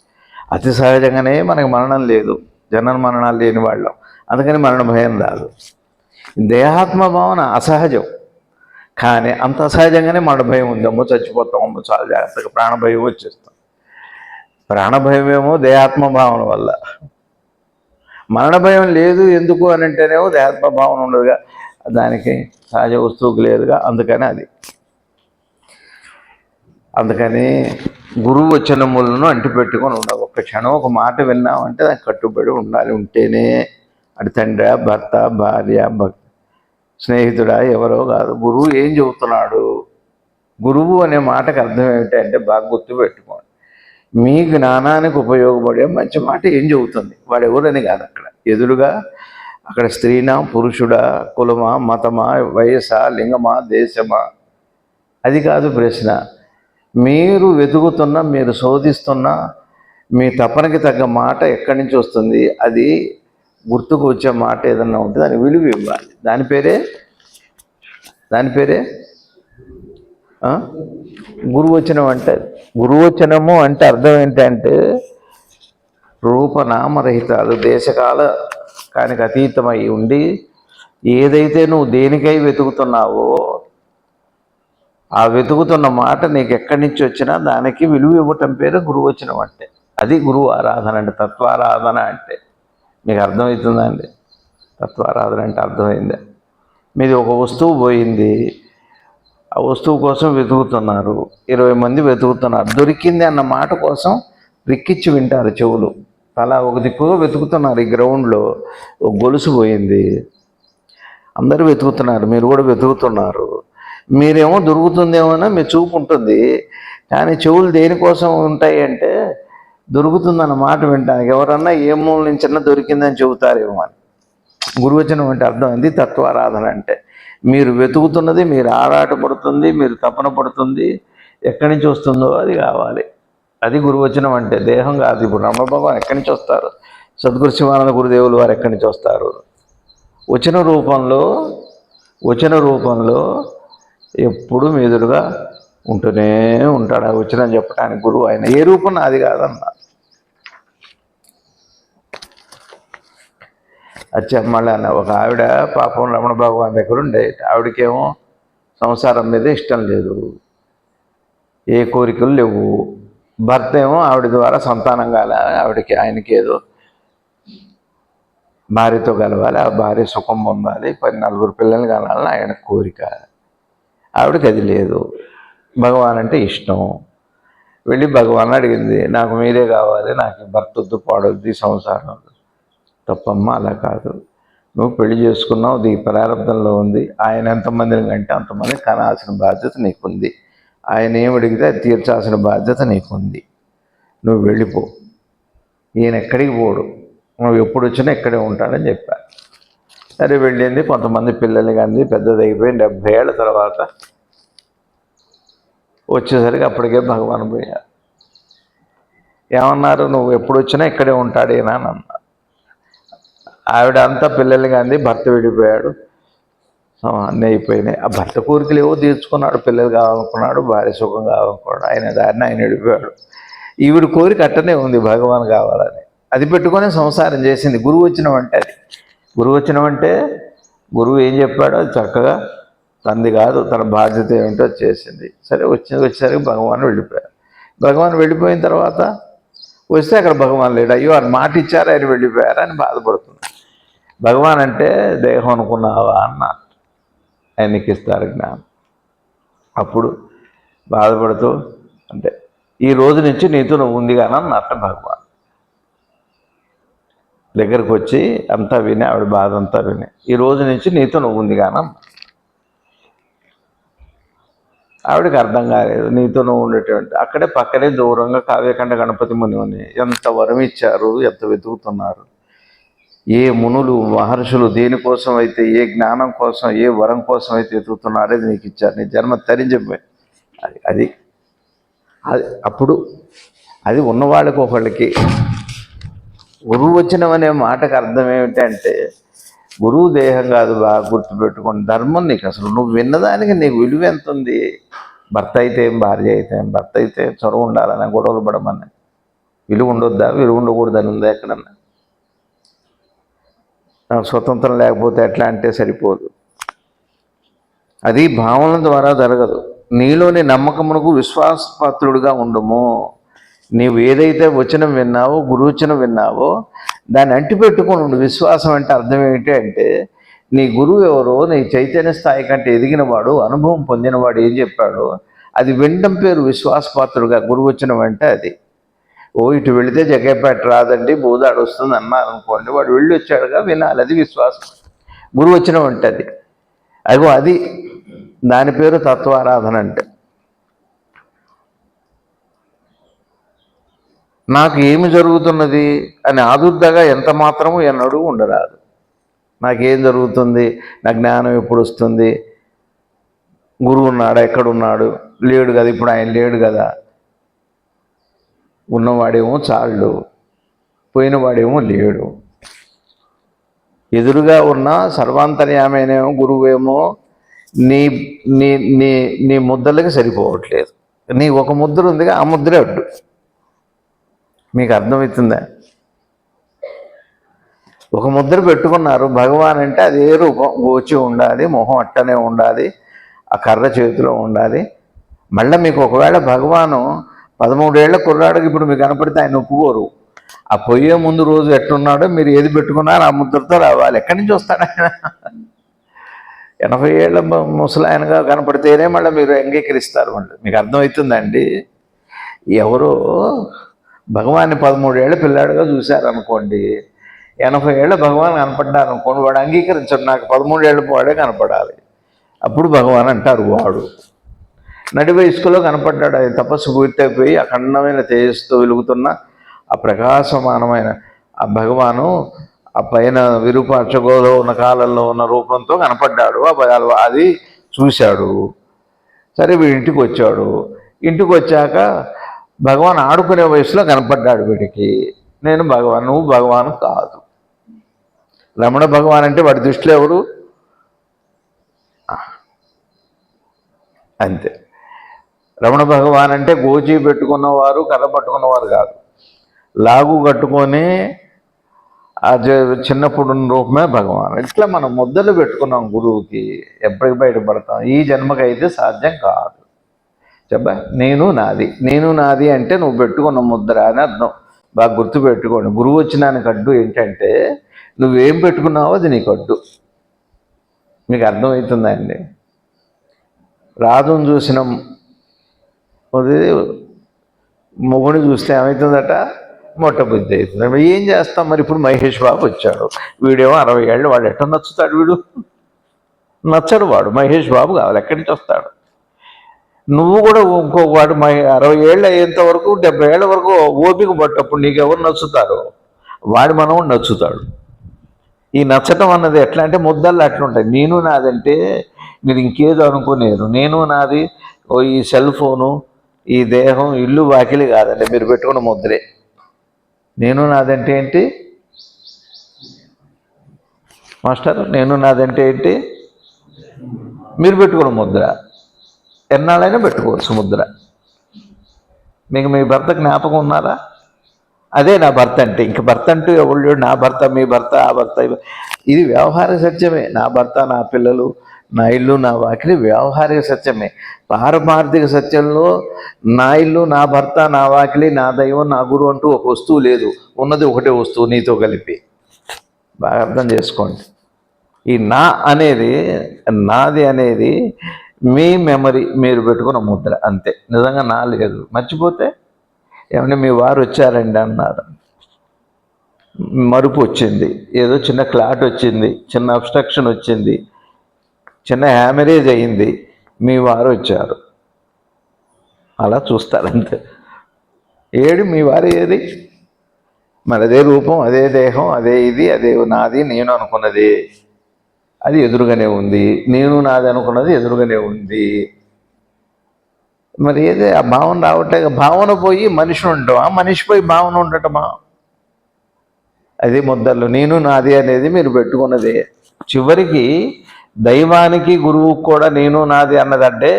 అతి సహజంగానే మనకు మరణం లేదు, జనన మరణాలు లేని వాళ్ళం, అందుకని మరణ భయం రాదు. దేహాత్మ భావన అసహజం, కానీ అంత అసహజంగానే మరణ భయం ఉంది. అమ్మో చచ్చిపోతాం, అమ్మో చాలా జాగ్రత్తగా, ప్రాణభయం వచ్చేస్తాం. ప్రాణభయమేమో దేహాత్మ భావన వల్ల, మరణ భయం లేదు. ఎందుకు అని అంటేనేమో దేహాత్మ భావన ఉండదుగా, దానికి సహజ వస్తువుకు లేదుగా, అందుకని గురువు వచనములను అంటిపెట్టుకొని ఉండాలి. ఒక్క క్షణం ఒక మాట విన్నామంటే దానికి కట్టుబడి ఉండాలి. ఉంటేనే అది తండ్రి, భర్త, భార్య, స్నేహితుడా, ఎవరో కాదు. గురువు ఏం చెబుతున్నాడు? గురువు అనే మాటకు అర్థం ఏమిటంటే బాగా గుర్తుపెట్టుకోండి. మీ జ్ఞానానికి ఉపయోగపడే మంచి మాట ఏం చెబుతుంది? వాడు ఎవరని కాదు, అక్కడ ఎదురుగా అక్కడ స్త్రీనా, పురుషుడా, కులమా, మతమా, వయసా, లింగమా, దేశమా, అది కాదు ప్రశ్న. మీరు వెతుకుతున్న, మీరు శోధిస్తున్న మీ తపనకి తగ్గ మాట ఎక్కడి నుంచి వస్తుంది? అది గుర్తుకు వచ్చే మాట ఏదన్నా ఉంటే దానికి విలువ ఇవ్వాలి. దాని పేరే గురువచనం అంటే. గురువచనము అంటే అర్థం ఏంటంటే రూపనామరహితాలు, దేశకాలానికి అతీతమై ఉండి ఏదైతే నువ్వు దేనికై వెతుకుతున్నావో ఆ వెతుకుతున్న మాట నీకు ఎక్కడి నుంచి వచ్చినా దానికి విలువ ఇవ్వటం పేరు గురువచనం అంటే. అది గురువు ఆరాధన అంటే, తత్వారాధన అంటే. మీకు అర్థమవుతుందా అండి? తత్వారాధన అంటే అర్థమైందా? మీది ఒక వస్తువు పోయింది, ఆ వస్తువు కోసం వెతుకుతున్నారు, 20 మంది వెతుకుతున్నారు. దొరికింది అన్న మాట కోసం రిక్కిచ్చి వింటారు చెవులు. అలా ఒక దిక్కుగా వెతుకుతున్నారు. ఈ గ్రౌండ్లో ఒక గొలుసు పోయింది, అందరూ వెతుకుతున్నారు, మీరు కూడా వెతుకుతున్నారు. మీరేమో దొరుకుతుందేమో మీ చూపు ఉంటుంది, కానీ చెవులు దేనికోసం ఉంటాయి అంటే దొరుకుతుందన్న మాట వింటానికి. ఎవరన్నా ఏ మూల నుంచన్నా దొరికిందని చెబుతారేమో అని. గురువచనం అంటే అర్థం ఏంది? తత్వారాధన అంటే మీరు వెతుకుతున్నది, మీరు ఆరాటపడుతుంది, మీరు తపన పడుతుంది, ఎక్కడి నుంచి వస్తుందో అది కావాలి. అది గురువచనం అంటే. దేహం కాదు. ఇప్పుడు రమణ భగవాన్ ఎక్కడి నుంచి వస్తారు? సద్గురు శివానంద గురుదేవులు వారు ఎక్కడి నుంచి వస్తారు? వచన రూపంలో ఎప్పుడు మీదురుగా ఉంటూనే ఉంటాడు. ఆ వచనం చెప్పడానికి గురువు ఆయన. ఏ రూపం నాది కాదన్నా. అచ్చా మళ్ళీ ఒక ఆవిడ పాపం రమణ భగవాన్ దగ్గర ఉండే, ఆవిడకేమో సంసారం మీద ఇష్టం లేదు, ఏ కోరికలు లేవు. భర్త ఏమో ఆవిడ ద్వారా సంతానం కావాలి, ఆవిడకి ఆయనకి ఏదో భార్యతో కలవాలి, ఆ భార్య సుఖం పొందాలి, 14 పిల్లలు కనాలని ఆయన కోరిక. ఆవిడకి అది లేదు, భగవాన్ అంటే ఇష్టం. వెళ్ళి భగవాన్ అడిగింది, నాకు మీరే కావాలి, నాకు భర్త వద్దు, పాడొద్దు, సంసారం. తప్పమ్మ, అలా కాదు, నువ్వు పెళ్లి చేసుకున్నావు, ఇది ప్రారంభంలో ఉంది, ఆయన ఎంతమందిని కంటే అంతమంది కనాల్సిన బాధ్యత నీకుంది, ఆయన ఏమి అడిగితే అది తీర్చాల్సిన బాధ్యత నీకుంది, నువ్వు వెళ్ళిపో, ఈయన ఎక్కడికి పోడు, నువ్వు ఎప్పుడు వచ్చినా ఇక్కడే ఉంటాడని చెప్పాను. సరే వెళ్ళింది, కొంతమంది పిల్లలు కానీ పెద్దదైపోయి 70 ఏళ్ళ తర్వాత వచ్చేసరికి అప్పటికే భగవాన్ పోయారు. ఏమన్నారు, నువ్వు ఎప్పుడు వచ్చినా ఇక్కడే ఉంటాడేనా అని అన్నారు. ఆవిడ అంతా పిల్లలు కానీ భర్త విడిపోయాడు, అన్నీ అయిపోయినాయి. ఆ భర్త కోరికలు ఏవో తీర్చుకున్నాడు, పిల్లలు కావాలనుకున్నాడు, భార్య సుఖం కావాలనుకున్నాడు, ఆయన దారిని ఆయన విడిపోయాడు. ఈవిడ కోరిక అట్టనే ఉంది, భగవాన్ కావాలని. అది పెట్టుకొని సంసారం చేసింది. గురువు వచ్చినవంటే అది గురువు వచ్చినవంటే గురువు ఏం చెప్పాడో అది చక్కగా తంది కాదు, తన బాధ్యత ఏమిటో చేసింది. సరే వచ్చేసరికి భగవాన్ వెళ్ళిపోయారు. భగవాన్ వెళ్ళిపోయిన తర్వాత వస్తే అక్కడ భగవాన్ లేడు. అయ్యో ఆయన మాట ఇచ్చారు, ఆయన వెళ్ళిపోయారు అని బాధపడుతుంది. భగవాన్ అంటే దేహం అనుకున్నావా అన్న, ఆయనకి ఇస్తారు జ్ఞానం. అప్పుడు బాధపడుతూ అంటే ఈ రోజు నుంచి నీతో నువ్వు ఉంది కానీ అన్నట్ట భగవాన్ దగ్గరకు వచ్చి అంతా విని, ఆవిడ బాధ అంతా విని, ఈ రోజు నుంచి నీతో నువ్వు ఉంది కానీ ఆవిడకి అర్థం కాలేదు. నీతో నువ్వు ఉండేటువంటి అక్కడే పక్కనే దూరంగా కావ్యకంఠ గణపతి ముని అని ఎంత వరం ఇచ్చారు, ఎంత వెతుకుతున్నారు. ఏ మునులు మహర్షులు దేనికోసం అయితే, ఏ జ్ఞానం కోసం, ఏ వరం కోసం అయితే వెతుకుతున్నారో అది నీకు ఇచ్చారు, నీ జన్మ తరించిపోయి. అది అది అప్పుడు అది ఉన్నవాళ్ళకి ఒకళ్ళకి. గురువు వచ్చినవనే మాటకు అర్థం ఏమిటంటే, గురువు దేహం కాదు, బాగా గుర్తుపెట్టుకోండి. ధర్మం నీకు అసలు నువ్వు విన్నదానికి నీకు విలువ ఎంత ఉంది. భర్త అయితే ఏం, భార్య అయితే ఏం, భర్త అయితే చొరవ ఉండాలని, గొడవలు పడమని, విలువ ఉండొద్దా, విలువ ఉండకూడదని ఉందా ఎక్కడన్నా? నాకు స్వతంత్రం లేకపోతే ఎట్లా అంటే సరిపోదు. అది భావనల ద్వారా జరగదు. నీలోని నమ్మకమునకు విశ్వాసపాత్రుడుగా ఉండము. నీవు ఏదైతే వచనం విన్నావో, గురువచనం విన్నావో దాన్ని అంటిపెట్టుకుని ఉండు. విశ్వాసం అంటే అర్థం ఏమిటి అంటే, నీ గురువు ఎవరో, నీ చైతన్య స్థాయి కంటే ఎదిగినవాడు, అనుభవం పొందినవాడు ఏం చెప్పాడో అది వినడం పేరు విశ్వాసపాత్రుడుగా. గురువచనం అంటే అది. ఓ ఇటు వెళితే జగ్గేపేట రాదండి, బోదాడు వస్తుంది అన్నారు అనుకోండి, వాడు వెళ్ళి వచ్చాడుగా, వినాలి, అది విశ్వాసం. గురువచనం అంటే అది. అగో అది, దాని పేరు తత్వారాధన. అంటే నాకు ఏమి జరుగుతున్నది అని ఆదుర్దగా ఎంత మాత్రము ఎన్నడూ ఉండరాదు. నాకేం జరుగుతుంది, నా జ్ఞానం ఎప్పుడు వస్తుంది, గురువు ఉన్నాడా, ఎక్కడున్నాడు, లేడు కదా, ఇప్పుడు ఆయన లేడు కదా, ఉన్నవాడేమో చాళ్ళు, పోయినవాడేమో లేడు. ఎదురుగా ఉన్న సర్వాంతర్యామేనేమో గురువేమో నీ నీ నీ నీ ముద్దలకి సరిపోవట్లేదు. నీ ఒక ముద్ర ఉందిగా, ఆ ముద్రే అడ్డు. మీకు అర్థమవుతుందా? ఒక ముద్ర పెట్టుకున్నారు. భగవాన్ అంటే అదే రూపం, గోచి ఉండాలి, మొహం అట్టనే ఉండాలి, ఆ కర్ర చేతిలో ఉండాలి. మళ్ళీ మీకు ఒకవేళ భగవాను 13 ఏళ్ల కుర్రాడికి ఇప్పుడు మీకు కనపడితే ఆయన ఒప్పుకోరు. ఆ పోయే ముందు రోజు ఎట్టున్నాడో మీరు ఏది పెట్టుకున్నారో ఆ ముద్రతో రావాలి. ఎక్కడి నుంచి వస్తాడు ఆయన? 80 ఏళ్ళ ముసలాయనగా కనపడితేనే మళ్ళీ మీరు అంగీకరిస్తారు. మళ్ళీ మీకు అర్థమవుతుందండి. ఎవరో భగవాన్ని 13 ఏళ్ళ పిల్లాడుగా చూశారనుకోండి, 80 ఏళ్ళ భగవాన్ కనపడ్డారు అనుకోండి, వాడు అంగీకరించడు. నాకు 13 ఏళ్ళ వాడే కనపడాలి, అప్పుడు భగవాన్ అంటారు. వాడు నడి వయస్కులో కనపడ్డాడు. ఆయన తపస్సు పూర్తయిపోయి అఖండమైన తేజస్సుతో వెలుగుతున్న ఆ ప్రకాశమానమైన ఆ భగవాను ఆ పైన విరూపాక్షగోలో ఉన్న కాలంలో ఉన్న రూపంతో కనపడ్డాడు. అది చూశాడు. సరే వీడింటికి వచ్చాడు. ఇంటికి వచ్చాక భగవాన్ ఆడుకునే వయసులో కనపడ్డాడు వీడికి. నేను భగవాన్, నువ్వు భగవాన్ కాదు. రమణ భగవాన్ అంటే వాడి దృష్టిలో ఎవరు? అంతే. రమణ భగవాన్ అంటే గోచి పెట్టుకున్నవారు, కర్ర పట్టుకున్నవారు కాదు. లాగు కట్టుకొని ఆ చిన్నప్పుడు ఉన్న రూపమే భగవాన్. ఇట్లా మనం ముద్దలు పెట్టుకున్నాం గురువుకి, ఎప్పటికి బయటపడతాం? ఈ జన్మకైతే సాధ్యం కాదు. చెప్పా, నేను నాది అంటే నువ్వు పెట్టుకున్న ముద్ర అని అర్థం. బాగా గుర్తుపెట్టుకోండి. గురువు వచ్చినానికి అడ్డు ఏంటంటే నువ్వేం పెట్టుకున్నావో అది నీకు అడ్డు. మీకు అర్థమవుతుందండి? రాజును చూసిన మొగుని చూస్తే ఏమవుతుందట? మొట్టబుద్ధి అవుతుంది. ఏం చేస్తాం మరి? ఇప్పుడు మహేష్ బాబు వచ్చాడు, వీడేమో 60 ఏళ్ళు, వాడు ఎట్లా నచ్చుతాడు? వీడు నచ్చడు, వాడు మహేష్ బాబు కావాలి, ఎక్కడి నుంచి వస్తాడు? నువ్వు కూడా ఇంకో వాడు 60 ఏళ్ళు అయ్యేంత వరకు 70 ఏళ్ళ వరకు ఓపిక పట్టప్పుడు నీకు ఎవరు నచ్చుతారు? వాడి మనవుడు నచ్చుతాడు. ఈ నచ్చటం అన్నది ఎట్లా అంటే ముద్దల్లో అట్లుంటాయి. నేను నాదంటే మీరు ఇంకేదో అనుకునేరు. నేను నాది ఈ సెల్ ఫోను, ఈ దేహం, ఇల్లు వాకిలి కాదండి, మీరు పెట్టుకున్న ముద్రే. నేను నాదంటే ఏంటి మాస్టర్? నేను నాదంటే ఏంటి? మీరు పెట్టుకున్న ముద్ర. ఎన్నాళ్ళైనా పెట్టుకోవచ్చు ముద్ర. మీకు మీ భర్త జ్ఞాపకం ఉన్నారా? అదే నా భర్త అంటే. ఇంక భర్త అంటూ ఎవరు? నా భర్త, మీ భర్త, ఆ భర్త, ఇది వ్యవహారిక సత్యమే. నా భర్త, నా పిల్లలు, నా ఇల్లు, నా వాకిలి వ్యవహారిక సత్యమే. పారమార్థిక సత్యంలో నా ఇల్లు, నా భర్త, నా వాకిలి, నా దైవం, నా గురువు అంటూ ఒక వస్తువు లేదు. ఉన్నది ఒకటే వస్తువు, నీతో కలిపి. బాగా అర్థం చేసుకోండి. ఈ నా అనేది, నాది అనేది మీ మెమరీ, మీరు పెట్టుకున్న ముద్ర, అంతే. నిజంగా నా లేదు. మర్చిపోతే ఏమంటే మీ వారు వచ్చారండి అన్నారు, మరుపు వచ్చింది, ఏదో చిన్న క్లాట్ వచ్చింది, చిన్న అబ్స్ట్రక్షన్ వచ్చింది, చిన్న హ్యామరేజ్ అయింది, మీ వారు వచ్చారు, అలా చూస్తారంతే. ఏడు మీ వారు ఏది? మరి అదే రూపం, అదే దేహం, అదే ఇది, అదే నాది నేను అనుకున్నది అది ఎదురుగానే ఉంది. నేను నాది అనుకున్నది ఎదురుగానే ఉంది. మరి ఏదే ఆ భావన రావట్లే. భావన పోయి మనిషి ఉండటమా, మనిషి పోయి భావన ఉండటమా? అదే ముద్దలు. నేను నాది అనేది మీరు పెట్టుకున్నదే. చివరికి దైవానికి గురువుకు కూడా నేను నాది అన్నదంటే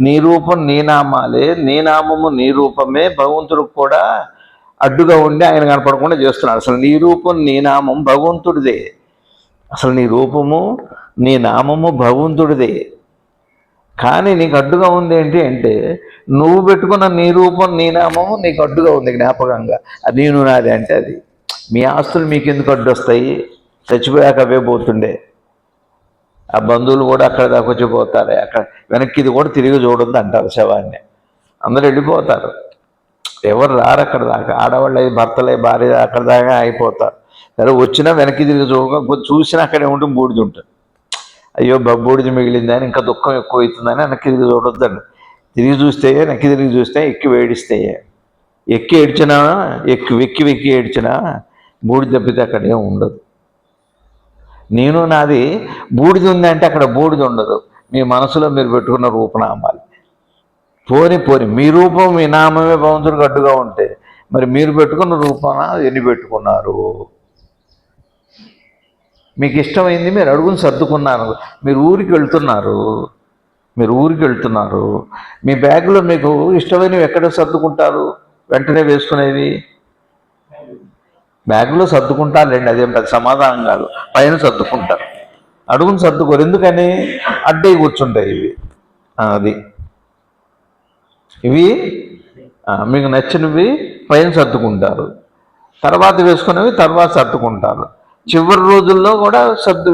నీ రూపం నీ నామాలే, నీ నామము నీ రూపమే భగవంతుడికి కూడా అడ్డుగా ఉండి ఆయన కనపడకుండా చేస్తున్నాడు. అసలు నీ రూపం నీ నామం భగవంతుడిదే. అసలు నీ రూపము నీ నామము భగవంతుడిదే. కానీ నీకు అడ్డుగా ఉంది ఏంటి అంటే నువ్వు పెట్టుకున్న నీ రూపం నీ నామము నీకు అడ్డుగా ఉంది జ్ఞాపకంగా. అది నేను నాది అంటే అది. మీ ఆస్తులు మీకు ఎందుకు అడ్డు వస్తాయి? చచ్చిపోయాక అవే పోతుండే. ఆ బంధువులు కూడా అక్కడ దాకా వచ్చి పోతారు. అక్కడ వెనక్కి ఇది కూడా తిరిగి చూడొద్దు అంటారు శవాన్ని. అందరూ వెళ్ళిపోతారు, ఎవరు రారు అక్కడ దాకా. ఆడవాళ్ళు భర్తలే భార్య అక్కడ దాకా అయిపోతారు. సరే వచ్చినా వెనక్కి తిరిగి చూసినా అక్కడే ఉంటుంది, బూడిది ఉంటుంది. అయ్యో బూడిది మిగిలిందని ఇంకా దుఃఖం ఎక్కువ అవుతుందని వెనక్కి తిరిగి చూడొద్దండి. తిరిగి చూస్తే వెనక్కి తిరిగి చూస్తే ఎక్కి వేడిస్తే, ఎక్కి ఏడ్చినా వెక్కి ఏడ్చినా బూడిద తప్పితే అక్కడ ఏం ఉండదు. నేను నాది బూడిది ఉందంటే అక్కడ బూడిది ఉండదు. మీ మనసులో మీరు పెట్టుకున్న రూపనామాలు. పోని మీ రూపం మీ నామమే భగవంతుడికి అడ్డుగా ఉంటే మరి మీరు పెట్టుకున్న రూపాన ఎన్ని పెట్టుకున్నారు? మీకు ఇష్టమైంది మీరు అడుగుని సర్దుకున్నారు. మీరు ఊరికి వెళ్తున్నారు, మీ బ్యాగ్లో మీకు ఇష్టమైనవి ఎక్కడ సర్దుకుంటారు? వెంటనే వేసుకునేవి బ్యాగ్లో సర్దుకుంటారులేండి, అదేం పెద్ద సమాధానం కాదు. పైన సర్దుకుంటారు, అడుగుని సర్దుకోరు. ఎందుకని? అడ్డై కూర్చుంటాయి ఇవి. అది ఇవి మీకు నచ్చినవి పైన సర్దుకుంటారు, తర్వాత వేసుకునేవి తర్వాత సర్దుకుంటారు. చివరి రోజుల్లో కూడా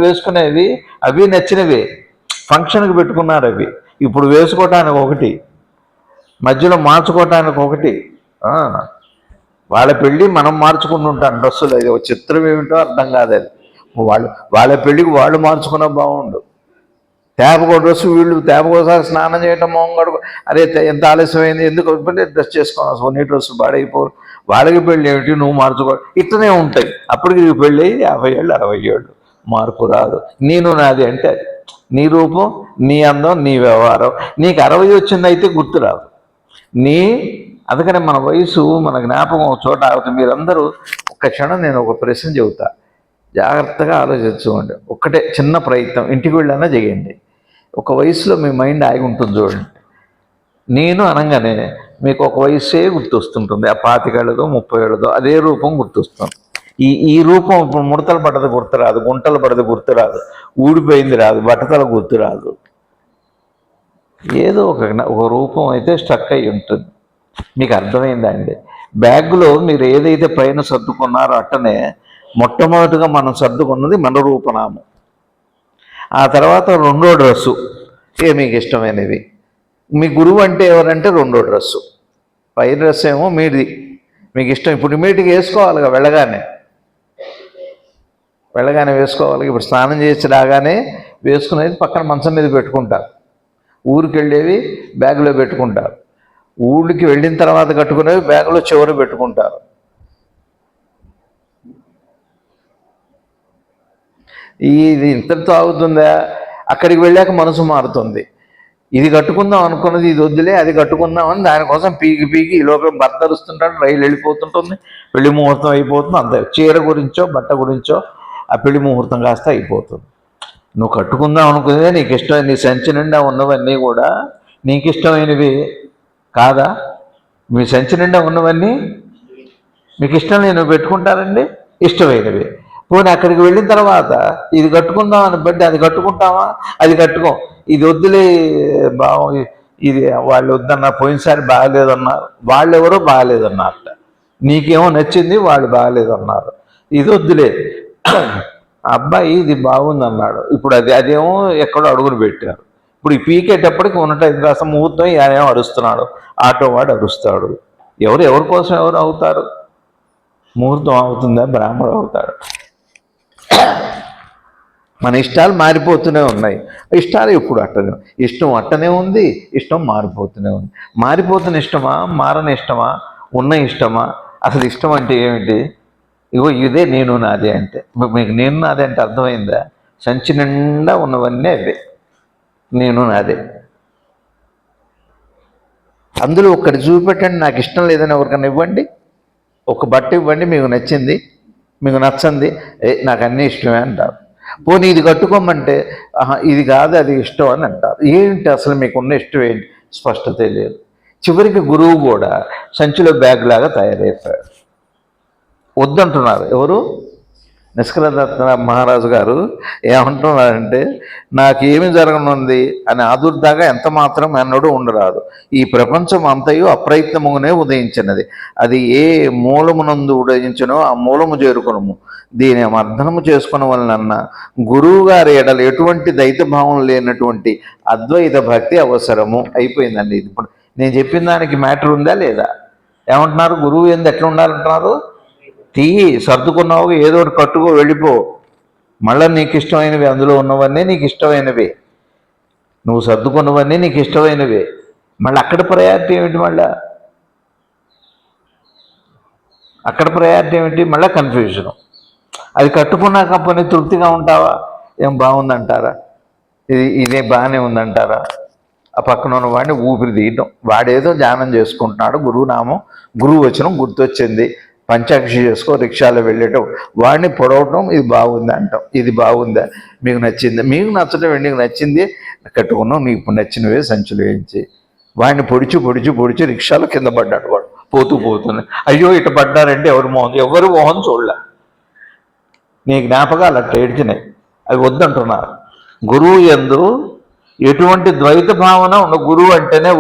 వేసుకునేవి అవి నచ్చినవి, ఫంక్షన్కి పెట్టుకున్నారు అవి. ఇప్పుడు వేసుకోవటానికి ఒకటి, మధ్యలో మార్చుకోవటానికి ఒకటి. వాళ్ళ పెళ్ళి మనం మార్చుకుంటుంటాం డ్రెస్సులు. అది ఒక చిత్రం ఏమిటో అర్థం కాదు. అది వాళ్ళ పెళ్ళికి వాళ్ళు మార్చుకున్న బాగుండు. తేపకో డ్రెస్సు, వీళ్ళు తేపకోసారి స్నానం చేయటం, మొంగడు. అరే ఎంత ఆలస్యమైంది, ఎందుకు డ్రెస్ చేసుకోవాలి, నీ డ్రెస్సు బాడైపోరు. వాళ్ళకి పెళ్ళి ఏమిటి, నువ్వు మార్చుకో. ఇట్లనే ఉంటాయి. అప్పటికి నీకు పెళ్ళి 50 ఏళ్ళు 60 ఏళ్ళు, మార్పు రాదు. నేను నాది అంటే నీ రూపం, నీ అందం, నీ వ్యవహారం. నీకు 60 వచ్చిందైతే గుర్తురాదు అందుకనే మన వయసు, మన జ్ఞాపకం ఒక చోట ఆగుతుంది. మీరందరూ ఒక్క క్షణం నేను ఒక ప్రశ్న చెబుతా, జాగ్రత్తగా ఆలోచించుకోండి. ఒక్కటే చిన్న ప్రయత్నం, ఇంటికి వెళ్ళానా చేయండి. ఒక వయసులో మీ మైండ్ ఆగి ఉంటుంది చూడండి. నేను అనగానే మీకు ఒక వయసే గుర్తొస్తుంటుంది. ఆ 25 ఏళ్ళదో 30 ఏళ్ళదో అదే రూపం గుర్తొస్తుంది. ఈ రూపం ఇప్పుడు ముడతలు పడ్డది గుర్తురాదు, గుంటలు పడ్డది గుర్తురాదు, ఊడిపోయింది రాదు, బట్టతల గుర్తురాదు. ఏదో ఒక రూపం అయితే స్ట్రక్ అయి ఉంటుంది. మీకు అర్థమైందండి? బ్యాగ్లో మీరు ఏదైతే పైన సర్దుకున్నారో అట్టనే మొట్టమొదటిగా మనం సర్దుకున్నది మన రూపనామం. ఆ తర్వాత రెండో డ్రెస్సు మీకు ఇష్టమైనవి. మీ గురువు అంటే ఎవరంటే రెండో డ్రెస్సు. పై డ్రెస్ ఏమో మీది, మీకు ఇష్టం. ఇప్పుడు ఇమీడియట్గా వేసుకోవాలిగా, వెళ్ళగానే వేసుకోవాలి. ఇప్పుడు స్నానం చేసి రాగానే వేసుకునేది పక్కన మంచం మీద పెట్టుకుంటారు. ఊరికి వెళ్ళేవి బ్యాగులో పెట్టుకుంటారు. ఊళ్ళకి వెళ్ళిన తర్వాత కట్టుకునేవి బ్యాగులో చివర పెట్టుకుంటారు. ఇది ఇంతటితో ఆగుతుందా? అక్కడికి వెళ్ళాక మనసు మారుతుంది. ఇది కట్టుకుందాం అనుకున్నది ఇది వద్దులే, అది కట్టుకుందామని దానికోసం పీకి ఈ లోపల భర్త అరుస్తుంటాడు, రైలు వెళ్ళిపోతుంటుంది, పెళ్లి ముహూర్తం అయిపోతుంది. అంత చీర గురించో బట్ట గురించో ఆ పెళ్లి ముహూర్తం కాస్త అయిపోతుంది. నువ్వు కట్టుకుందాం అనుకునేదే నీకు ఇష్టమైన, నీ సంచి నిండా ఉన్నవన్నీ కూడా నీకు ఇష్టమైనవి కాదా? మీ సంచి నిండా ఉన్నవన్నీ మీకు ఇష్టం లేని నువ్వు పెట్టుకుంటారండి, ఇష్టమైనవి. పోనీ అక్కడికి వెళ్ళిన తర్వాత ఇది కట్టుకుందాం అని బట్టి అది కట్టుకుంటావా? అది కట్టుకోం. ఇది వద్దులే బాగు, ఇది వాళ్ళు వద్దన్నారు, పోయినసారి బాగలేదన్నారు, వాళ్ళు ఎవరో బాగలేదన్నారట, నీకేమో నచ్చింది, వాళ్ళు బాగలేదన్నారు. ఇది వద్దులే, అబ్బాయి ఇది బాగుంది అన్నాడు, ఇప్పుడు అదేమో ఎక్కడో అడుగులు పెట్టారు. ఇప్పుడు ఈ పీకేటప్పటికి ఉన్నట్టు కాస్త ముహూర్తం ఏమో అరుస్తున్నాడు, ఆటో వాడు అరుస్తాడు. ఎవరి కోసం ఎవరు అవుతారు? ముహూర్తం అవుతుందా, బ్రాహ్మడు అవుతాడు. మన ఇష్టాలు మారిపోతూనే ఉన్నాయి. ఇష్టాలు ఎప్పుడు అట్టనే, ఇష్టం అట్టనే ఉంది, ఇష్టం మారిపోతూనే ఉంది. మారిపోతున్న ఇష్టమా, మారని ఇష్టమా, ఉన్న ఇష్టమా? అసలు ఇష్టం అంటే ఏమిటి? ఇగో ఇదే నేను నాదే అంటే. మీకు నేను నాదే అంటే అర్థమైందా? సంచి నిండా ఉన్నవన్నీ అవే నేను నాదే. అందులో ఒక్కటి చూపెట్టండి, నాకు ఇష్టం లేదని ఎవరికైనా ఇవ్వండి. ఒక బట్ట ఇవ్వండి, మీకు నచ్చింది, మీకు నచ్చంది, నాకు అన్నీ ఇష్టమే అంటారు. పోనీ ఇది కట్టుకోమంటే ఇది కాదు అది ఇష్టం అని అంటారు. ఏంటి అసలు మీకున్న ఇష్టం ఏంటి? స్పష్టత లేదు. చివరికి గురువు కూడా సంచిలో బ్యాగ్ లాగా తయారైపోయాడు. వద్దంటున్నారు ఎవరు? నిష్కలదత్త మహారాజు గారు ఏమంటున్నారంటే, నాకేమి జరగనుంది అని ఆదుర్దాగా ఎంత మాత్రం ఎన్నడూ ఉండరాదు. ఈ ప్రపంచం అంతయు అప్రయత్నముగానే ఉదయించినది. అది ఏ మూలమునందు ఉదయించినో ఆ మూలము చేరుకునము. దీని అర్థనము చేసుకున్న వలన గురువు గారి ఎడల ఎటువంటి దైతభావం లేనటువంటి అద్వైత భక్తి అవసరము. అయిపోయిందండి. ఇప్పుడు నేను చెప్పిన దానికి మ్యాటర్ ఉందా లేదా? ఏమంటున్నారు? గురువు ఏంది ఎట్లా ఉండాలంటున్నారు? సర్దుకున్నావు, ఏదో ఒకటి కట్టుకో, వెళ్ళిపో. మళ్ళీ నీకు ఇష్టమైనవి, అందులో ఉన్నవన్నీ నీకు ఇష్టమైనవే, నువ్వు సర్దుకున్నవన్నీ నీకు ఇష్టమైనవే. మళ్ళీ అక్కడ ప్రయారిటీ ఏమిటి? అక్కడ ప్రయారిటీ ఏమిటి? మళ్ళీ కన్ఫ్యూజను. అది కట్టుకున్నాక పని తృప్తిగా ఉంటావా? ఏం బాగుందంటారా? ఇదే బాగానే ఉందంటారా? ఆ పక్కన ఉన్న వాడిని ఊపిరి తీయటం, వాడేదో ధ్యానం చేసుకుంటున్నాడు, గురువునామం గురువు వచనం గుర్తొచ్చింది, పంచాక్షి చేసుకో, రిక్షాలో వెళ్ళేటం, వాడిని పొడవటం, ఇది బాగుంది అంటాం. ఇది బాగుందా? మీకు నచ్చింది? మీకు నచ్చడం, నీకు నచ్చింది కట్టుకున్నాం, నీకు నచ్చినవే సంచులు వేయించి, వాడిని పొడిచి రిక్షాలో కింద పడ్డాడు. వాడు పోతుంది. అయ్యో ఇటు పడ్డారంటే ఎవరు మోహన్ చూడలే. నీ జ్ఞాపకాలు అట్లా ఏడ్చినాయి. అవి వద్దంటున్నారు. గురువు యందు ఎటువంటి ద్వైత భావన ఉన్న గురువు అంటేనే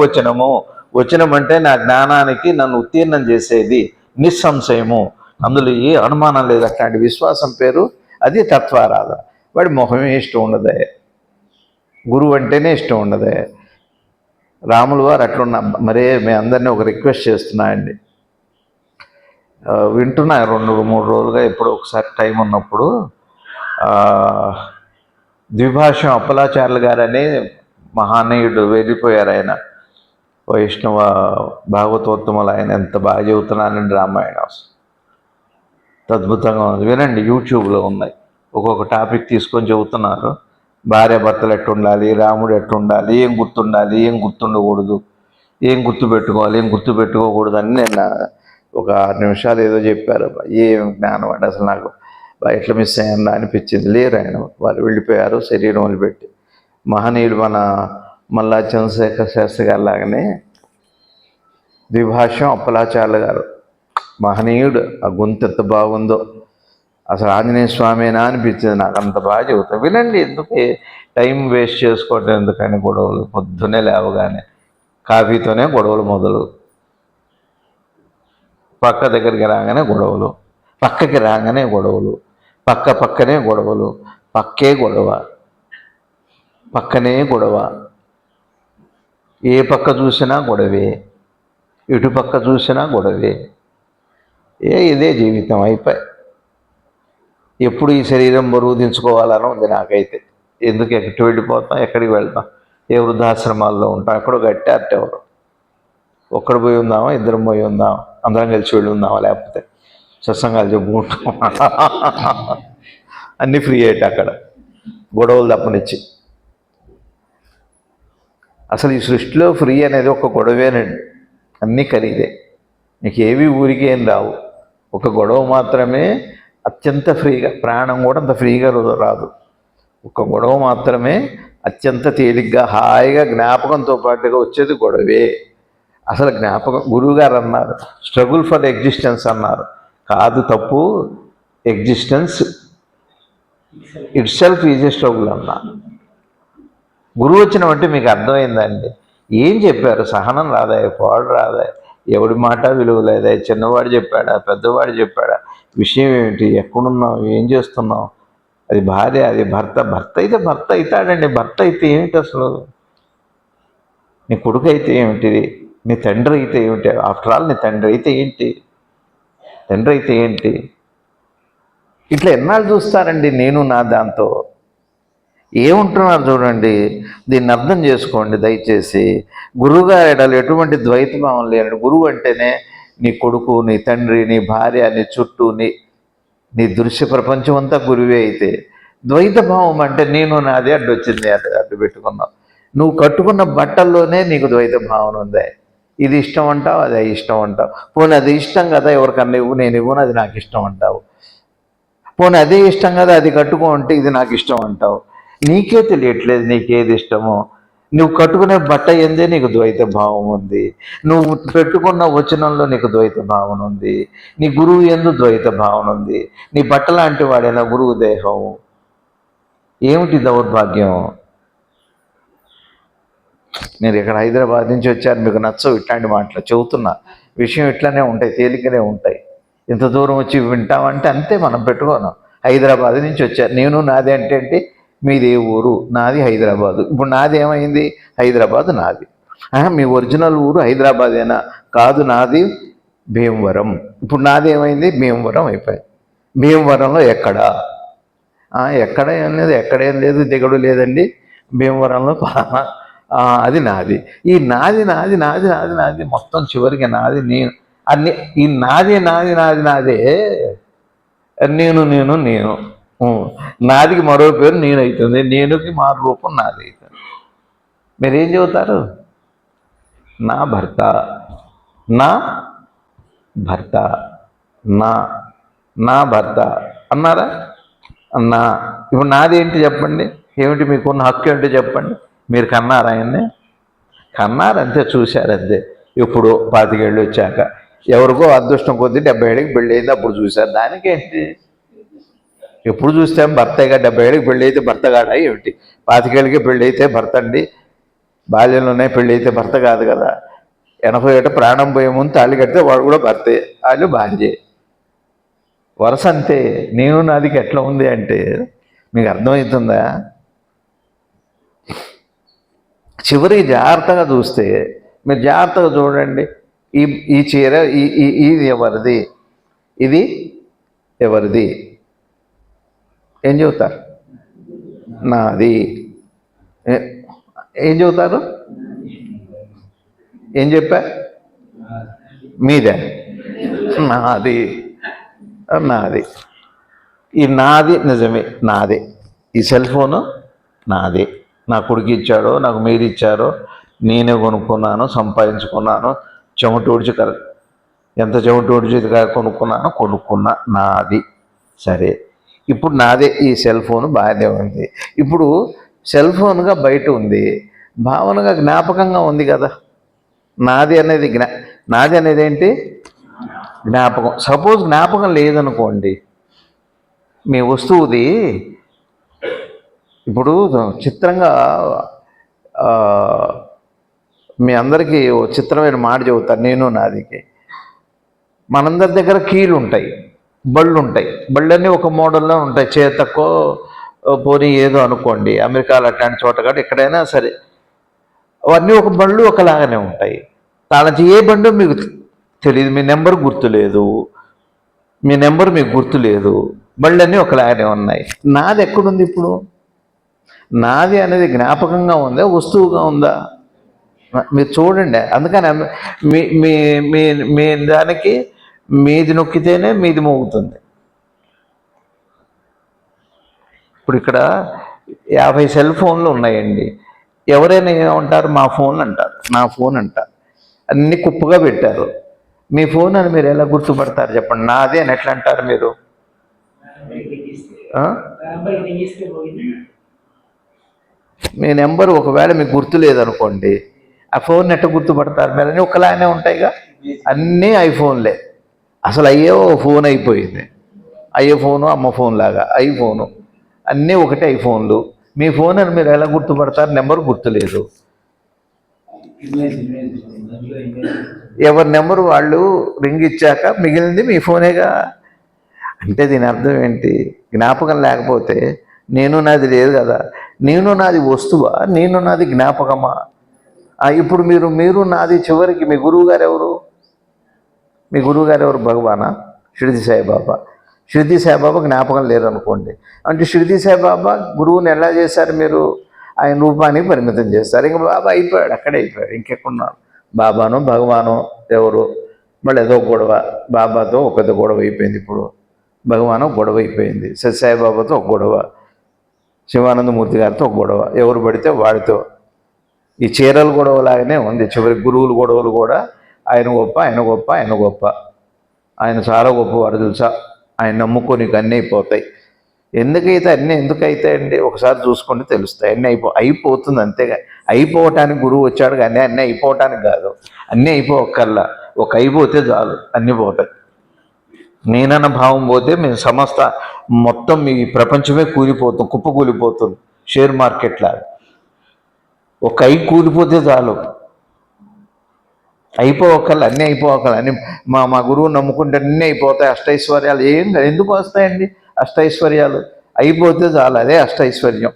వచనం అంటే నా జ్ఞానానికి నన్ను ఉత్తీర్ణం చేసేది, నిస్సంశయము, అందులో ఏ అనుమానం లేదు. అట్లాంటి విశ్వాసం పేరు అది తత్వారాధన. వాడి మొహమే ఇష్టం ఉండదే, గురువు అంటేనే ఇష్టం ఉండదే. రాములు వారు అట్లున్న. మరే మీ అందరినీ ఒక రిక్వెస్ట్ చేస్తున్నాయండి, వింటున్నా 2-3 రోజులుగా, ఎప్పుడో ఒకసారి టైం ఉన్నప్పుడు. ద్విభాష్యం అప్పలాచార్యులు గారని మహానీయుడు వెళ్ళిపోయారు. ఆయన వైష్ణవ భాగవతోత్తములు. ఆయన ఎంత బాగా చెబుతున్నానండి రామాయణం, అద్భుతంగా ఉంది. వినండి, యూట్యూబ్లో ఉన్నాయి. ఒక్కొక్క టాపిక్ తీసుకొని చెబుతున్నారు. భార్యాభర్తలు ఎట్టుండాలి, రాముడు ఎట్టుండాలి, ఏం గుర్తుండాలి, ఏం గుర్తుండకూడదు, ఏం గుర్తుపెట్టుకోవాలి, ఏం గుర్తుపెట్టుకోకూడదు అని నేను ఒక 6 నిమిషాలు ఏదో చెప్పారు. ఏం జ్ఞానం అండి అసలు, నాకు ఎట్లా మిస్ అయ్యాను అనిపించింది. లేరు ఆయన, వాళ్ళు వెళ్ళిపోయారు శరీరం వదిలిపెట్టి. మహనీయుడు మన మల్లా చంద్రశేఖర్ శాస్త్రి గారు లాగానే ద్విభాష్యం అప్పలాచార్యులు గారు మహనీయుడు. ఆ గొంతు ఎంత బాగుందో, అసలు ఆంజనేయ స్వామినా అనిపించింది నాకు, అంత బాగా చెబుతాను. వినండి, ఎందుకు టైం వేస్ట్ చేసుకోవటం ఎందుకని గొడవలు. పొద్దున్నే లేవగానే కాఫీతోనే గొడవలు మొదలు, పక్క దగ్గరికి రాగానే గొడవలు, పక్కకి రాగానే గొడవలు, పక్కనే గొడవలు, పక్కే గొడవ, పక్కనే గొడవ, ఏ పక్క చూసినా గొడవే, ఇటు పక్క చూసినా గొడవే. ఇదే జీవితం అయిపోయి. ఎప్పుడు ఈ శరీరం బరువు దించుకోవాలని ఉంది నాకైతే. ఎందుకు ఎక్కడికి వెళ్ళిపోతాం, ఎక్కడికి వెళ్తాం, ఏ వృద్ధాశ్రమాల్లో ఉంటాం, ఎక్కడో గట్టారు ఎవరు. ఒక్కడు పోయి ఉందామా, ఇద్దరం పోయి ఉందాం, అందరం కలిసి వెళ్ళి ఉందామా, లేకపోతే సత్సంగాలు చెప్పుకుంటాం. అన్నీ ఫ్రీ అయ్యేట అక్కడ, గొడవలు తప్పనిచ్చి. అసలు ఈ సృష్టిలో ఫ్రీ అనేది ఒక గొడవేనండి, అన్నీ ఖరీదే. మీకు ఏవి ఊరికి ఏం రావు, ఒక గొడవ మాత్రమే అత్యంత ఫ్రీగా. ప్రాణం కూడా అంత ఫ్రీగా రాదు, ఒక గొడవ మాత్రమే అత్యంత తేలిగ్గా హాయిగా జ్ఞాపకంతో పాటుగా వచ్చేది గొడవే. అసలు జ్ఞాపకం, గురువుగారు అన్నారు స్ట్రగుల్ ఫర్ ఎగ్జిస్టెన్స్ అన్నారు. కాదు, తప్పు. Existence it self is a struggle అన్నారు. గురువు వచ్చిన అంటే మీకు అర్థమైందండి. ఏం చెప్పారు? సహనం రాదా, పాడు రాదా, ఎవడి మాట విలువ లేదా, చిన్నవాడు చెప్పాడా, పెద్దవాడు చెప్పాడా, విషయం ఏమిటి, ఎక్కడున్నావు, ఏం చేస్తున్నావు, అది భార్య, అది భర్త. భర్త అయితే భర్త అవుతాడండి. భర్త అయితే ఏమిటి అసలు, నీ కొడుకు అయితే ఏమిటిది, నీ తండ్రి అయితే ఏమిటి, ఆఫ్టర్ ఆల్ నీ తండ్రి అయితే ఏంటి, తండ్రి అయితే ఏంటి. ఇట్లా ఎన్నాళ్ళు చూస్తారండి నేను నా దాంతో. ఏముంటున్నారు చూడండి, దీన్ని అర్థం చేసుకోండి దయచేసి. గురువుగారు ఎడలు ఎటువంటి ద్వైత భావం లేనండి. గురువు అంటేనే నీ కొడుకు, నీ తండ్రి, నీ భార్య, నీ చుట్టూ నీ దృశ్య ప్రపంచం అంతా గురువే అయితే, ద్వైత భావం అంటే నేను నాది అడ్డొచ్చింది, అడ్డు పెట్టుకున్నావు. నువ్వు కట్టుకున్న బట్టల్లోనే నీకు ద్వైత భావన ఉంది. ఇది ఇష్టం అంటావు, అది ఇష్టం అంటావు. పోనీ అది ఇష్టం కదా, ఎవరికన్నా ఇవ్వు, నేను ఇవ్వను, అది నాకు ఇష్టం అంటావు. పోనీ అదే ఇష్టం కదా, అది కట్టుకో అంటే ఇది నాకు ఇష్టం అంటావు. నీకే తెలియట్లేదు నీకేది ఇష్టమో. నువ్వు కట్టుకునే బట్ట ఎందే నీకు ద్వైత భావం ఉంది, నువ్వు పెట్టుకున్న వచనంలో నీకు ద్వైత భావన ఉంది, నీ గురువు ఎందు ద్వైత భావన ఉంది. నీ బట్ట లాంటి వాడైనా గురువు దేహం. ఏమిటి దౌర్భాగ్యం? మీరు ఇక్కడ హైదరాబాద్ నుంచి వచ్చారు, మీకు నచ్చవు ఇట్లాంటి మాటలు చెబుతున్నా. విషయం ఇట్లానే ఉంటాయి, తేలికనే ఉంటాయి. ఇంత దూరం వచ్చి వింటామంటే అంతే, మనం పెట్టుకోను. హైదరాబాద్ నుంచి వచ్చారు, నేను నాది అంటే ఏంటి, మీది ఏ ఊరు, నాది హైదరాబాదు. ఇప్పుడు నాది ఏమైంది, హైదరాబాద్ నాది. మీ ఒరిజినల్ ఊరు హైదరాబాదేనా, కాదు నాది భీమవరం. ఇప్పుడు నాది ఏమైంది, భీమవరం అయిపోయింది. భీమవరంలో ఎక్కడా, ఎక్కడ ఏం లేదు, ఎక్కడేం లేదు, దిగడు లేదండి, భీమవరంలో అది నాది. ఈ నాది నాది నాది నాది నాది మొత్తం చివరికి నాది నేను అన్ని. ఈ నాది నాది నాది నాదే నేను నేను నేను. నాదికి మరో పేరు నేను అవుతుంది, నేనుకి మారు రూపం నాది అవుతుంది. మీరేం చెబుతారు? నా భర్త, నా భర్త, నా భర్త అన్నారా? అన్నా. ఇప్పుడు నాది ఏంటి చెప్పండి, ఏమిటి మీకున్న హక్కు ఏంటో చెప్పండి. మీరు కన్నారా ఆయన్ని? కన్నారంతే, చూశారంతే. ఇప్పుడు 25 ఏళ్ళు వచ్చాక ఎవరికో అదృష్టం కొద్దీ 70 ఏళ్ళకి పెళ్ళి అయింది, అప్పుడు చూశారు. దానికేంటి? ఎప్పుడు చూస్తాం భర్తగా, 70 ఏళ్ళకి పెళ్ళి అయితే భర్త కాడా ఏమిటి? 25 ఏళ్ళకి పెళ్ళి అయితే భర్త అండి, బాల్యంలోనే పెళ్ళి అయితే భర్త కాదు కదా. 80 ఏట ప్రాణం పోయే ముందు తాళి కడితే వాడు కూడా భర్తే, వాళ్ళు భార్యే. వరుస అంతే. నేను నాదికి ఎట్లా ఉంది అంటే మీకు అర్థమవుతుందా? చివరికి జాగ్రత్తగా చూస్తే, మీరు జాగ్రత్తగా చూడండి, ఈ చీర ఇది ఎవరిది, ఇది ఎవరిది, ఏం చెబుతారు? నాది. ఏం చెబుతారు? ఏం చెప్పా? మీదే. నాది, నాది. ఈ నాది నిజమే, నాదే. ఈ సెల్ ఫోను నాదే. నా కొడుకు ఇచ్చాడో, నాకు మీరు ఇచ్చారో, నేనే కొనుక్కున్నాను, సంపాదించుకున్నాను, చెమటూడ్చి ఎంత చెమటూడ్చి కొనుక్కున్నా, నాది. సరే, ఇప్పుడు నాదే ఈ సెల్ ఫోన్, బాగానే ఉంది. ఇప్పుడు సెల్ ఫోన్గా బయట ఉంది, భావనగా జ్ఞాపకంగా ఉంది కదా. నాది అనేది నాది అనేది ఏంటి? జ్ఞాపకం. సపోజ్ జ్ఞాపకం లేదనుకోండి, మీ వస్తువుది ఇప్పుడు చిత్రంగా ఆ, మీ అందరికీ ఓ చిత్రమైన మాట చెబుతాను నేను నాదికి. మనందరి దగ్గర కీలు ఉంటాయి, బళ్ళు ఉంటాయి. బళ్ళన్నీ ఒక మోడల్లో ఉంటాయి. చేతకో పోనీ ఏదో అనుకోండి, అమెరికాలో అట్లాంటి చోట కాదు, ఎక్కడైనా సరే అవన్నీ ఒక బళ్ళు ఒకలాగానే ఉంటాయి. తాళంచి ఏ బండో మీకు తెలియదు, మీ నెంబర్ గుర్తులేదు, మీ నెంబర్ మీకు గుర్తులేదు, బళ్ళన్నీ ఒకలాగానే ఉన్నాయి. నాది ఎక్కడుంది ఇప్పుడు? నాది అనేది జ్ఞాపకంగా ఉందా, వస్తువుగా ఉందా? మీరు చూడండి. అందుకని మీ మీ మీ మీ దానికి మీది నొక్కితేనే మీది మోగుతుంది. ఇప్పుడు ఇక్కడ 50 సెల్ ఫోన్లు ఉన్నాయండి. ఎవరైనా ఏమంటారు? మా ఫోన్ అంటారు, నా ఫోన్ అంటారు. అన్ని కుప్పగా పెట్టారు. మీ ఫోన్ అని మీరు ఎలా గుర్తుపడతారు చెప్పండి? నాదే అని ఎట్లా అంటారు మీరు? మీ నెంబర్ ఒకవేళ మీకు గుర్తు లేదనుకోండి, ఆ ఫోన్ ఎట్లా గుర్తుపడతారు మీరు? అన్నీ ఒకలానే ఉంటాయిగా, అన్నీ ఐఫోన్లే. అసలు అయ్యో ఫోన్ అయిపోయింది, అయ్యో ఫోను అమ్మ ఫోన్ లాగా ఐఫోను, అన్నీ ఒకటే ఐఫోన్లు. మీ ఫోన్ అని మీరు ఎలా గుర్తుపడతారు? నెంబర్ గుర్తులేదు. ఎవరి నెంబరు వాళ్ళు రింగ్ ఇచ్చాక మిగిలింది మీ ఫోనేగా. అంటే దీని అర్థం ఏంటి? జ్ఞాపకం లేకపోతే నేను నాది లేదు కదా. నేను నాది వస్తువా, నేను నాది జ్ఞాపకమా? ఇప్పుడు మీరు నాది చివరికి మీ గురువు గారు ఎవరు? మీ గురువు గారు ఎవరు? భగవానా? షిరిడి సాయిబాబా. షిరిడి సాయిబాబా జ్ఞాపకం లేదనుకోండి, అంటే షిరిడి సాయిబాబా గురువుని ఎలా చేశారు మీరు? ఆయన రూపానికి పరిమితం చేస్తారు. ఇంక బాబా అయిపోయాడు, అక్కడే అయిపోయాడు. ఇంకెక్కడున్నాడు? బాబానో భగవానో ఎవరు? మళ్ళీ ఏదో గొడవ, బాబాతో ఒక పెద్ద గొడవ అయిపోయింది. ఇప్పుడు భగవాను గొడవ అయిపోయింది, సత్యసాయిబాబాతో ఒక గొడవ, శివానందమూర్తి గారితో ఒక గొడవ, ఎవరు పడితే వాడితో. ఈ చీరల గొడవ లాగానే ఉంది. చివరి గురువుల గొడవలు కూడా ఆయన గొప్ప, ఆయన గొప్ప, ఆయన గొప్ప, ఆయన చాలా గొప్పవాడు తెలుసా, ఆయన నమ్ముకొని అన్నీ అయిపోతాయి. ఎందుకైతే అన్నీ ఎందుకైతాయండి? ఒకసారి చూసుకుంటే తెలుస్తాయి. అన్నీ అయిపోతుంది అంతేగా. అయిపోవటానికి గురువు వచ్చాడు కానీ అన్నీ అయిపోవటానికి కాదు. అన్నీ అయిపోవక్కర్లా, ఒక అయిపోతే చాలు, అన్నీ పోతాయి. నేనన్న భావం పోతే మేము సమస్త మొత్తం ఈ ప్రపంచమే కూలిపోతుంది, కుప్ప కూలిపోతుంది. షేర్ మార్కెట్ లాగా ఒక కూలిపోతే చాలు, అయిపోవక్కర్లు, అన్నీ అయిపోవక్కర్లు. అన్నీ మా గురువు నమ్ముకుంటే అన్నీ అయిపోతాయి. అష్టైశ్వర్యాలు ఎందుకు వస్తాయండి? అష్టైశ్వర్యాలు అయిపోతే చాలు, అదే అష్టైశ్వర్యం.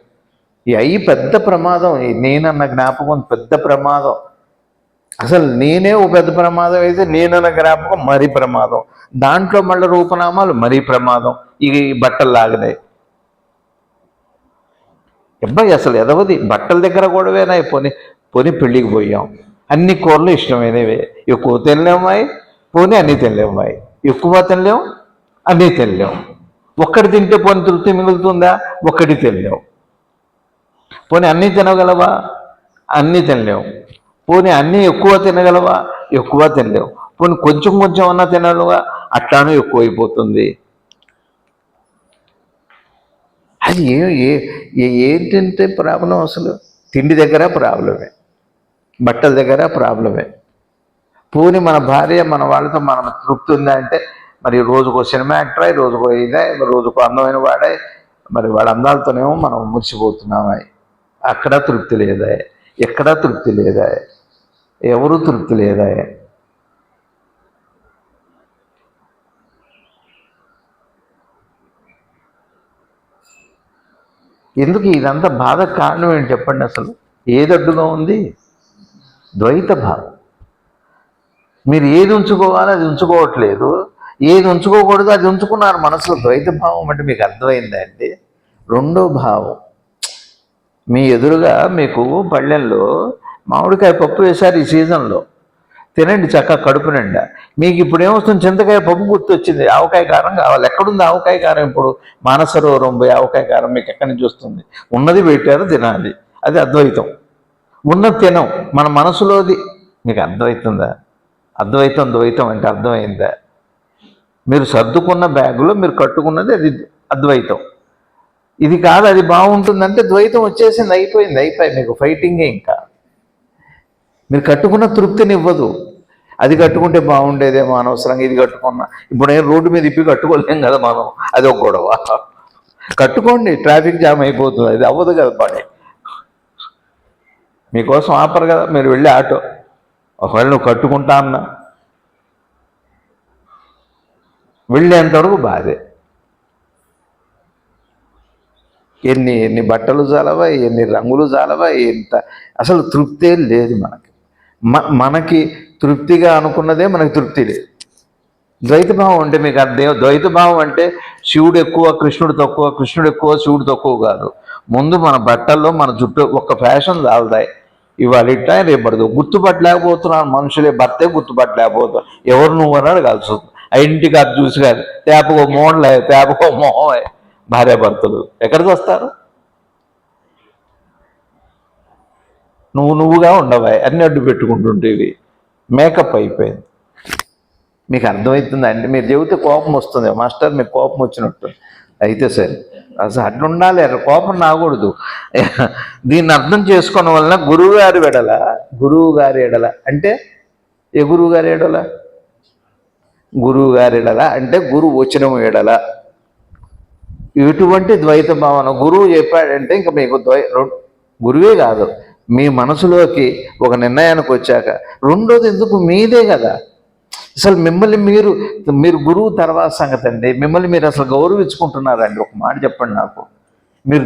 ఈ పెద్ద ప్రమాదం. నేనన్న జ్ఞాపకం పెద్ద ప్రమాదం. అసలు నేనే ఓ పెద్ద ప్రమాదం అయితే నేనన్న జ్ఞాపకం మరీ ప్రమాదం. దాంట్లో మళ్ళీ రూపనామాలు మరీ ప్రమాదం. ఈ బట్టలు లాగనే అబ్బాయి అసలు ఎదవది. బట్టల దగ్గర గొడవేనా? పోనీ పెళ్ళికి పోయాం, అన్ని కూరలు ఇష్టమైనవే, ఎక్కువ తినలేమాయి, పోనీ అన్నీ తినలేమాయి, ఎక్కువ తినలేం, అన్నీ తినలేం. ఒక్కటి తింటే పోనీ తృప్తి మిగులుతుందా? ఒక్కటి తినలేం. పోనీ అన్నీ తినగలవా? అన్నీ తినలేవు. పోనీ అన్నీ ఎక్కువ తినగలవా? ఎక్కువ తినలేవు. పోనీ కొంచెం కొంచెం అన్నా తినగలవా? అట్లానూ ఎక్కువైపోతుంది. అది ఏంటంటే ప్రాబ్లం అసలు తిండి దగ్గర ప్రాబ్లమే, బట్టల దగ్గర ప్రాబ్లమే. పోనీ మన భార్య మన వాళ్ళతో మనం తృప్తి ఉందా అంటే, మరి రోజుకో సినిమా యాక్టరే, రోజుకో ఇదే, రోజుకో అందమైన వాడే, మరి వాళ్ళ అందాలతోనేమో మనం మురిసిపోతున్నామా? అక్కడ తృప్తి లేదా? ఎక్కడా తృప్తి లేదా? ఎవరు తృప్తి లేదా? ఎందుకు ఇదంతా బాధ కారణం ఏంటి చెప్పండి? అసలు ఏది అడ్డుగా ఉంది? ద్వైత భావం. మీరు ఏది ఉంచుకోవాలో అది ఉంచుకోవట్లేదు, ఏది ఉంచుకోకూడదు అది ఉంచుకున్నారు మనసులో. ద్వైత భావం అంటే మీకు అర్థమైందా అండి? రెండో భావం. మీ ఎదురుగా మీకు పళ్ళెంలో మామిడికాయ పప్పు వేశారు ఈ సీజన్లో, తినండి చక్కగా కడుపు నిండా. మీకు ఇప్పుడు ఏమొస్తుంది? చింతకాయ పప్పు గుర్తొచ్చింది, ఆవకాయ కారం కావాలి. ఎక్కడుంది ఆవకాయ కారం? ఇప్పుడు మానసరోవరం పోయి ఆవకాయ కారం మీకు ఎక్కడి నుంచి వస్తుంది? ఉన్నది పెట్టారు, తినాలి. అది అద్వైతం. ఉన్నది తినం, మన మనసులోది. మీకు అర్థమవుతుందా? అద్వైతం ద్వైతం అంటే అర్థమైందా? మీరు సర్దుకున్న బ్యాగులో మీరు కట్టుకున్నది అది అద్వైతం. ఇది కాదు, అది బాగుంటుందంటే ద్వైతం వచ్చేసింది, అయిపోయి మీకు ఫైటింగే. ఇంకా మీరు కట్టుకున్న తృప్తిని ఇవ్వదు. అది కట్టుకుంటే బాగుండేదేమో, అనవసరంగా ఇది కట్టుకున్నా. ఇప్పుడు రోడ్డు మీద ఇప్పి కట్టుకోలేం కదా మనం, అది ఒక గొడవ. కట్టుకోండి, ట్రాఫిక్ జామ్ అయిపోతుంది. అది అవ్వదు కదా పని. మీకోసం ఆపరు కదా, మీరు వెళ్ళి ఆటో. ఒకవేళ నువ్వు కట్టుకుంటా అన్నా వెళ్ళేంతవరకు బాధే. ఎన్ని ఎన్ని బట్టలు చాలవా, ఎన్ని రంగులు చాలవా, ఎంత అసలు తృప్తే లేదు మనకి. మనకి తృప్తిగా అనుకున్నదే మనకి తృప్తి లేదు. ద్వైతభావం అంటే మీకు అర్థం. ద్వైతభావం అంటే శివుడు ఎక్కువ కృష్ణుడు తక్కువ, కృష్ణుడు ఎక్కువ శివుడు తక్కువ కాదు. ముందు మన బట్టల్లో మన చుట్టూ ఒక ఫ్యాషన్ చాలుతాయి. ఇవాళ ఇట్టా రేపు పడదు. గుర్తుపట్టలేకపోతున్నాను మనుషులే, భర్తే గుర్తుపట్టలేకపోతాం. ఎవరు నువ్వు అన్నాడు కాల్సి ఐడెంటిటీ కార్డు చూసి కాదు, తేపకో మోడలే, తేపకో మొహమే. భార్యాభర్తలు ఎక్కడికి వస్తారు? నువ్వుగా ఉండవా, అన్ని అడ్డు పెట్టుకుంటుంటేవి. మేకప్ అయిపోయింది. మీకు అర్థమవుతుందా అండి? మీరు చెబితే కోపం వస్తుంది, మాస్టర్ మీకు కోపం వచ్చినట్టు. అయితే సరే, అసలు అట్లా ఉండాలి, కోపం రాకూడదు. దీన్ని అర్థం చేసుకోవడం వలన గురువుగారి ఎడల అంటే ఏ గురువుగారి ఎడల? గురువుగారి ఎడల అంటే గురువు వచనం ఎడల ఇటువంటి ద్వైత భావన గురువు చెప్పాడంటే ఇంకా మీకు గురువే కాదు, మీ మనసులోకి ఒక నిర్ణయానికి వచ్చాక రెండోది ఎందుకు మీదే కదా. అసలు మిమ్మల్ని మీరు గురువు తర్వాత సంగతి అండి. మిమ్మల్ని మీరు అసలు గౌరవించుకుంటున్నారండి? ఒక మాట చెప్పండి నాకు. మీరు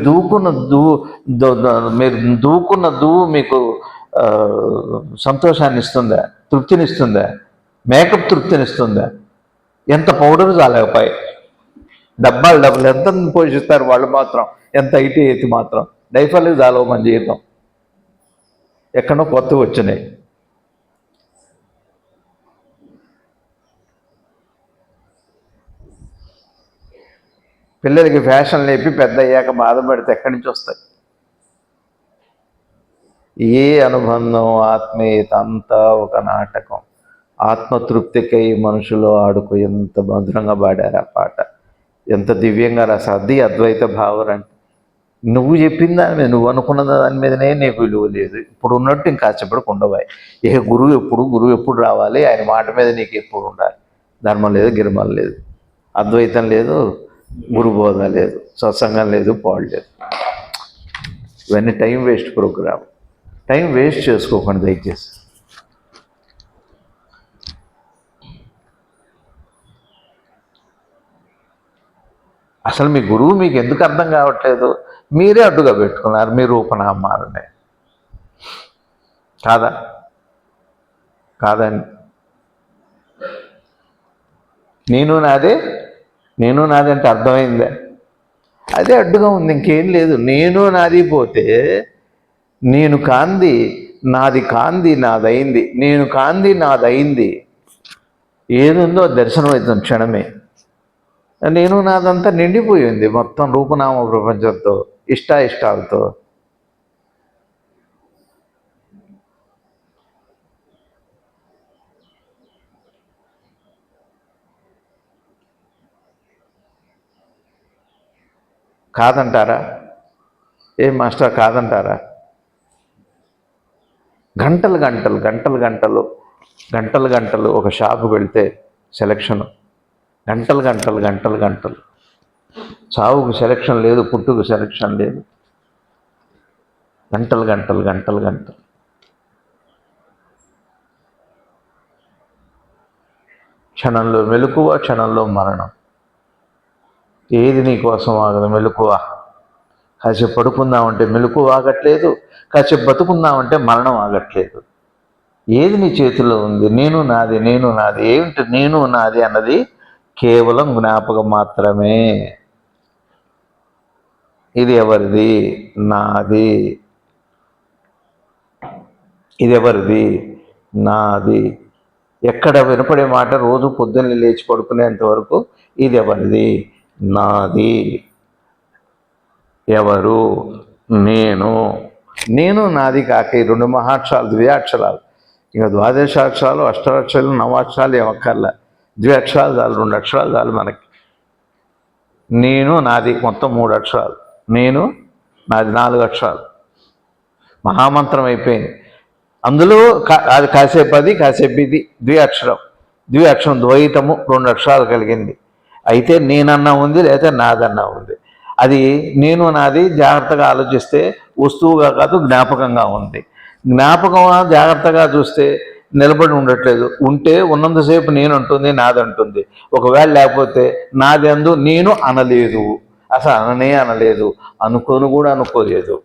దూకున్న దువ్వు మీకు సంతోషాన్ని ఇస్తుందా, తృప్తినిస్తుందా? మేకప్ తృప్తినిస్తుందా? ఎంత పౌడర్ చాలేకపోయి డబ్బులు ఎంత పోషిస్తారు వాళ్ళు మాత్రం, ఎంత ఐటీ అయితే మాత్రం డైఫర్లు చాలవు మన జీవితం. ఎక్కడో కొత్తగా వచ్చినాయి. పిల్లలకి ఫ్యాషన్ లేపి పెద్ద అయ్యాక బాధపడితే ఎక్కడి నుంచి వస్తాయి? ఏ అనుబంధం, ఆత్మీయత అంతా ఒక నాటకం. ఆత్మతృప్తికై మనుషులు ఆడుకు ఎంత మధురంగా పాడారు ఆ పాట, ఎంత దివ్యంగా రాశారు. అది అద్వైత భావం అంటే. నువ్వు చెప్పిన దాని మీద, నువ్వు అనుకున్న దాని మీదనే నీకు విలువ లేదు. ఇప్పుడు ఉన్నట్టు ఇంకా చెప్పడికి ఉండవాయి. గురువు ఎప్పుడు రావాలి, ఆయన మాట మీద నీకు ఎప్పుడు ఉండాలి. ధర్మం లేదు, గిర్మం లేదు, అద్వైతం లేదు, గురుబోధ లేదు, సత్సంగం లేదు, పాడు లేదు. ఇవన్నీ time waste program. Time waste చేసుకోకండి దయచేసి. అసలు మీ గురువు మీకు ఎందుకు అర్థం కావట్లేదు? మీరే అడ్డుగా పెట్టుకున్నారు మీ రూపనామాలనే. కాదండి. నేను నాది అంటే అర్థమైందే. అదే అడ్డుగా ఉంది, ఇంకేం లేదు. నేను నాది పోతే నేను కాంది నాది, కాంది నాదైంది, నేను కాంది నాదైంది. ఏదుందో దర్శనం అవుతుంది క్షణమే. నేను నాదంతా నిండిపోయింది మొత్తం రూపనామ ప్రపంచంతో, ఇష్టాలతో. కాదంటారా? ఏం మాస్టర్ కాదంటారా? గంటలు ఒక షాపు వెళితే సెలక్షను, గంటలు. చావుకు సెలక్షన్ లేదు, పుట్టుకు సెలక్షన్ లేదు. గంటలు. క్షణంలో మెలకువ, క్షణంలో మరణం. ఏది నీ కోసం ఆగదు? మెలకువ. కాసేపు పడుకుందామంటే మెలకువ ఆగట్లేదు, కాసేపు బతుకుందామంటే మరణం ఆగట్లేదు. ఏది నీ చేతిలో ఉంది? నేను నాది. ఏమిటి నేను నాది అన్నది? కేవలం జ్ఞాపకం మాత్రమే. ఇది ఎవరిది? నాది. ఇది ఎవరిది? నాది. ఎక్కడ వినపడే మాట రోజు పొద్దున్నే లేచి పడుకునేంత వరకు ఇది ఎవరిది? నాది. ఎవరు? నేను నాది కాక ఈ రెండు మహాక్షరాలు, ద్వ్యాక్షరాలు. ఇక ద్వాదశాక్షరాలు, అష్టాక్షరాలు, నవాక్షరాలు ఏమక్కర్లా. ద్వ్యాక్షరాలు చాలు, 2 అక్షరాలు చాలు మనకి. నేను నాది మొత్తం 3 అక్షరాలు. నేను నాది 4 అక్షరాలు. మహామంత్రం అయిపోయింది. అందులో అది కాసేపు అది, కాసేపు ఇది. ద్వ్యాక్షరం ద్వైతము 2 అక్షరాలు కలిగింది. అయితే నేనన్నా ఉంది, లేదా నాదన్నా ఉంది. అది నేను నాది జాగ్రత్తగా ఆలోచిస్తే వస్తువుగా కాదు జ్ఞాపకంగా ఉంది. జ్ఞాపకం జాగ్రత్తగా చూస్తే నిలబడి ఉండట్లేదు. ఉంటే ఉన్నంతసేపు నేను అంటుంది, నాదంటుంది. ఒకవేళ లేకపోతే నాది అందు నేను అనలేదు, అసలు అననే అనలేదు, అనుకోను కూడా అనుకోలేదు.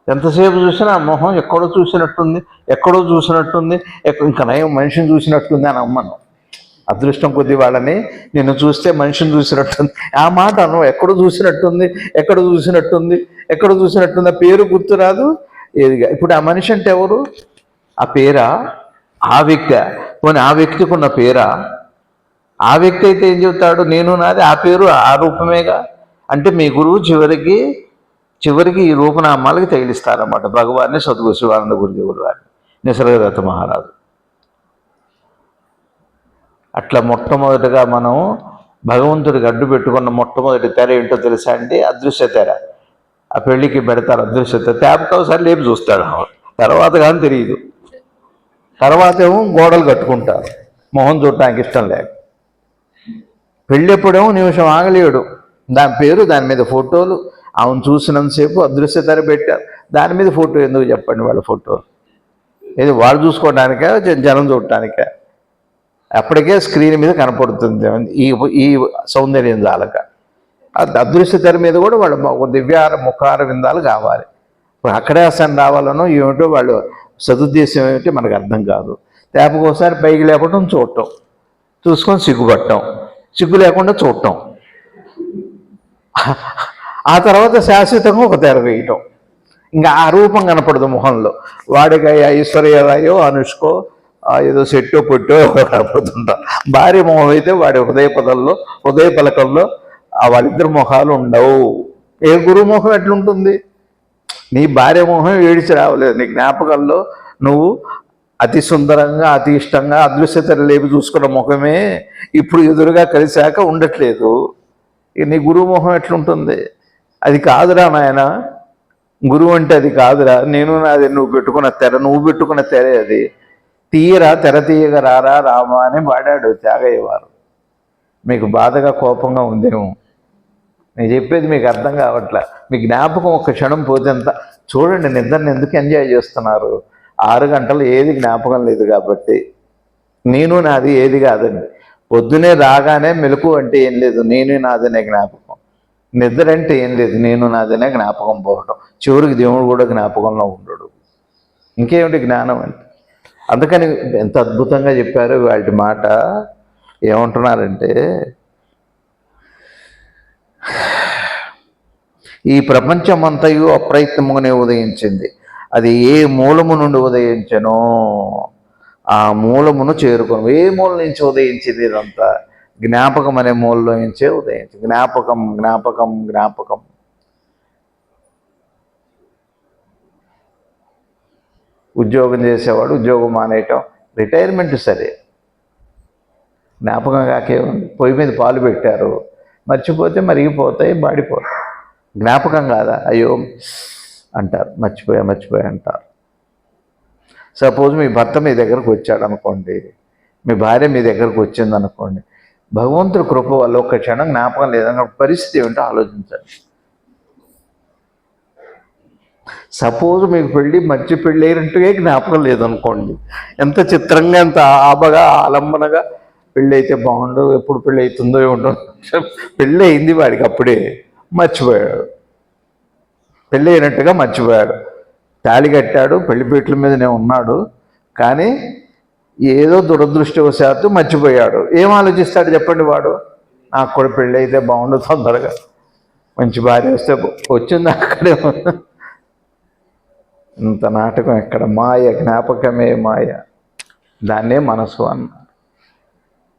ఎంతసేపు చూసినా మొహం ఎక్కడో చూసినట్టుంది, ఎక్కడో చూసినట్టుంది, ఇంకా నయం మనిషిని చూసినట్టుంది అని అమ్మను. అదృష్టం కొద్ది వాళ్ళని నిన్ను చూస్తే మనిషిని చూసినట్టుంది ఆ మాట అను. ఎక్కడో చూసినట్టుంది, ఎక్కడ చూసినట్టుంది, ఎక్కడ చూసినట్టుంది, ఆ పేరు గుర్తురాదు ఏదిగా. ఇప్పుడు ఆ మనిషి అంటే ఎవరు? ఆ పేరా? ఆ వ్యక్తి? పోనీ ఆ వ్యక్తికి ఉన్న పేరా? ఆ వ్యక్తి అయితే ఏం చెబుతాడు? నేను నాది, ఆ పేరు ఆ రూపమేగా. అంటే మీ గురువు చివరికి ఈ రూపనామాలకి తగిలిస్తారన్నమాట. భగవాన్ని సద్గురు శివానంద గురుదేవులు వారిని, నిసర్గదత్త మహారాజు. అట్లా మొట్టమొదటిగా మనం భగవంతుడికి అడ్డు పెట్టుకున్న మొట్టమొదటి తెర ఏంటో తెలుసా అండి? అదృశ్య తెర. ఆ పెళ్లికి పెడతారు అదృశ్య తెర. తేపక ఒకసారి లేపి చూస్తాడు, తర్వాత కానీ తెలియదు. తర్వాత ఏమో గోడలు కట్టుకుంటారు మొహం చూడటానికి ఇష్టం లేక. పెళ్ళెప్పుడేమో నిమిషం ఆగలేడు. దాని పేరు, దాని మీద ఫోటోలు, ఆమెను చూసినంతసేపు అదృశ్య తెర పెట్టారు. దాని మీద ఫోటో ఎందుకు చెప్పండి? వాళ్ళ ఫోటో ఏది వాళ్ళు చూసుకోవడానికా, జనం చూడటానికా? అప్పటికే స్క్రీన్ మీద కనపడుతుంది ఈ ఈ సౌందర్యం జాలక. అదృశ్య తెర మీద కూడా వాళ్ళు దివ్యార ముఖార విందాలు కావాలి. ఇప్పుడు అక్కడే అసలు రావాలనో ఏమిటో వాళ్ళు సదుద్దేశం ఏమిటో మనకు అర్థం కాదు. లేకపోసారి పైకి లేపటం, చూడటం, చూసుకొని సిగ్గుపట్టడం, సిగ్గు లేకుండా చూడటం, ఆ తర్వాత శాశ్వతంగా ఒక తెర వేయటం. ఇంకా ఆ రూపం కనపడదు ముఖంలో. వాడికి ఐశ్వర్యరాయో అనుష్కో ఏదో సెట్టో పొట్టో కనపడుతుంటాం. భార్య మొహం అయితే వాడి హృదయ పలకంలో వాళ్ళిద్దరు మొహాలు ఉండవు. ఏ గురువు మొహం ఎట్లుంటుంది? నీ భార్య మొహం ఏడిచి రావలేదు. నీ జ్ఞాపకంలో నువ్వు అతి సుందరంగా, అతి ఇష్టంగా అదృశ్యత లేపి చూసుకున్న ముఖమే ఇప్పుడు ఎదురుగా కలిశాక ఉండట్లేదు. నీ గురువు మొహం ఎట్లుంటుంది? అది కాదురా నాయన, గురువు అంటే అది కాదురా. నేను నాది నువ్వు పెట్టుకున్న తెరే అది. తీయరా, తెర తీయగా రారా రామా అని పాడాడు త్యాగయ్య వారు. మీకు బాధగా కోపంగా ఉందేమో, నేను చెప్పేది మీకు అర్థం కావట్లే. మీ జ్ఞాపకం ఒక్క క్షణం పోతే ఎంత. చూడండి, నిద్రని ఎందుకు ఎంజాయ్ చేస్తున్నారు? 6 గంటలు ఏది జ్ఞాపకం లేదు కాబట్టి. నేను నాది ఏది కాదండి. పొద్దునే రాగానే మెలకు అంటే ఏం లేదు, నేను నాదనే జ్ఞాపకం. నిద్ర అంటే ఏం లేదు, నేను నాదనే జ్ఞాపకం పోవటం. చివరికి దేవుడు కూడా జ్ఞాపకంలో ఉండడు. ఇంకేమిటి జ్ఞానం అంటే? అందుకని ఎంత అద్భుతంగా చెప్పారు వాటి మాట. ఏమంటున్నారంటే, ఈ ప్రపంచమంతయు అప్రయత్నముగానే ఉదయించింది. అది ఏ మూలము నుండి ఉదయించనో ఆ మూలమును చేరుకోను. ఏ మూల నుంచి ఉదయించింది? ఇదంతా జ్ఞాపకం అనే మూలలో నుంచే ఉదయించింది. జ్ఞాపకం, జ్ఞాపకం, జ్ఞాపకం. ఉద్యోగం చేసేవాడు ఉద్యోగం మానేయటం, రిటైర్మెంట్ సరే, జ్ఞాపకం కాకేముంది? పొయ్యి మీద పాలు పెట్టారు, మర్చిపోతే మరిగిపోతాయి, మాడిపోతాయి. జ్ఞాపకం కాదా? అయ్యో అంటారు, మర్చిపోయా అంటారు. సపోజ్ మీ భర్త మీ దగ్గరకు వచ్చాడు అనుకోండి, మీ భార్య మీ దగ్గరకు వచ్చింది అనుకోండి, భగవంతుడి కృప వల్ల ఒక్క క్షణం జ్ఞాపకం లేదన్న పరిస్థితి ఏమిటో ఆలోచించండి. సపోజ్ మీకు మంచి పెళ్ళి అయినట్టుగా జ్ఞాపకం లేదనుకోండి, ఎంత చిత్రంగా, ఎంత ఆబగా, ఆలంబనగా పెళ్ళి అయితే బాగుండు, ఎప్పుడు పెళ్ళి అవుతుందో ఏమిటో. పెళ్ళి అయింది వాడికి, అప్పుడే మర్చిపోయాడు. పెళ్ళి అయినట్టుగా మర్చిపోయాడు. తాళి కట్టాడు, పెళ్లిపీటల మీదనే ఉన్నాడు, కానీ ఏదో దురదృష్టవశాత్తు మర్చిపోయాడు. ఏం ఆలోచిస్తాడు చెప్పండి వాడు? నాకు కూడా పెళ్ళి అయితే బాగుండు, తొందరగా మంచి భార్య వస్తే. వచ్చింది అక్కడే. ఇంత నాటకం ఎక్కడ? మాయ, జ్ఞాపకమే మాయ. దాన్నే మనసు అన్న.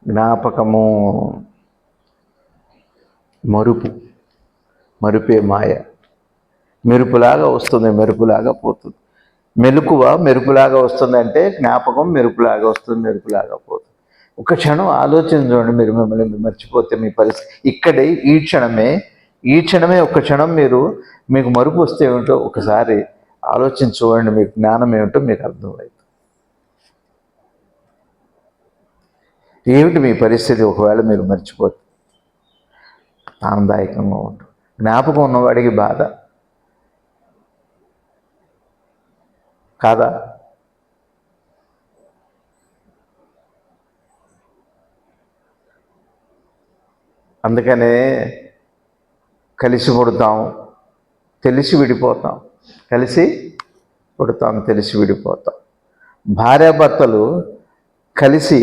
జ్ఞాపకము మరుపే మాయ. మెరుపులాగా వస్తుంది, మెరుపులాగా పోతుంది. మెలకువ మెరుపులాగా వస్తుంది అంటే జ్ఞాపకం మెరుపులాగా వస్తుంది, మెరుపులాగా పోతుంది. ఒక క్షణం ఆలోచించండి. మీరు మిమ్మల్ని మర్చిపోతే మీ పరిస్థితి ఇక్కడే, ఈ క్షణమే ఒక క్షణం మీకు మరుపు వస్తే ఏమిటో ఒకసారి ఆలోచించి చూడండి. మీకు జ్ఞానం ఏమిటో మీకు అర్థమవుతుంది. ఏమిటి మీ పరిస్థితి ఒకవేళ మీరు మర్చిపోతే? ఆనందదాయకంగా ఉంటుంది. జ్ఞాపకం ఉన్నవాడికి బాధ కాదా? అందుకనే కలిసి పుడతాం, తెలిసి విడిపోతాం. కలిసి పుడతాం, తెలిసి విడిపోతాం. భార్యాభర్తలు కలిసి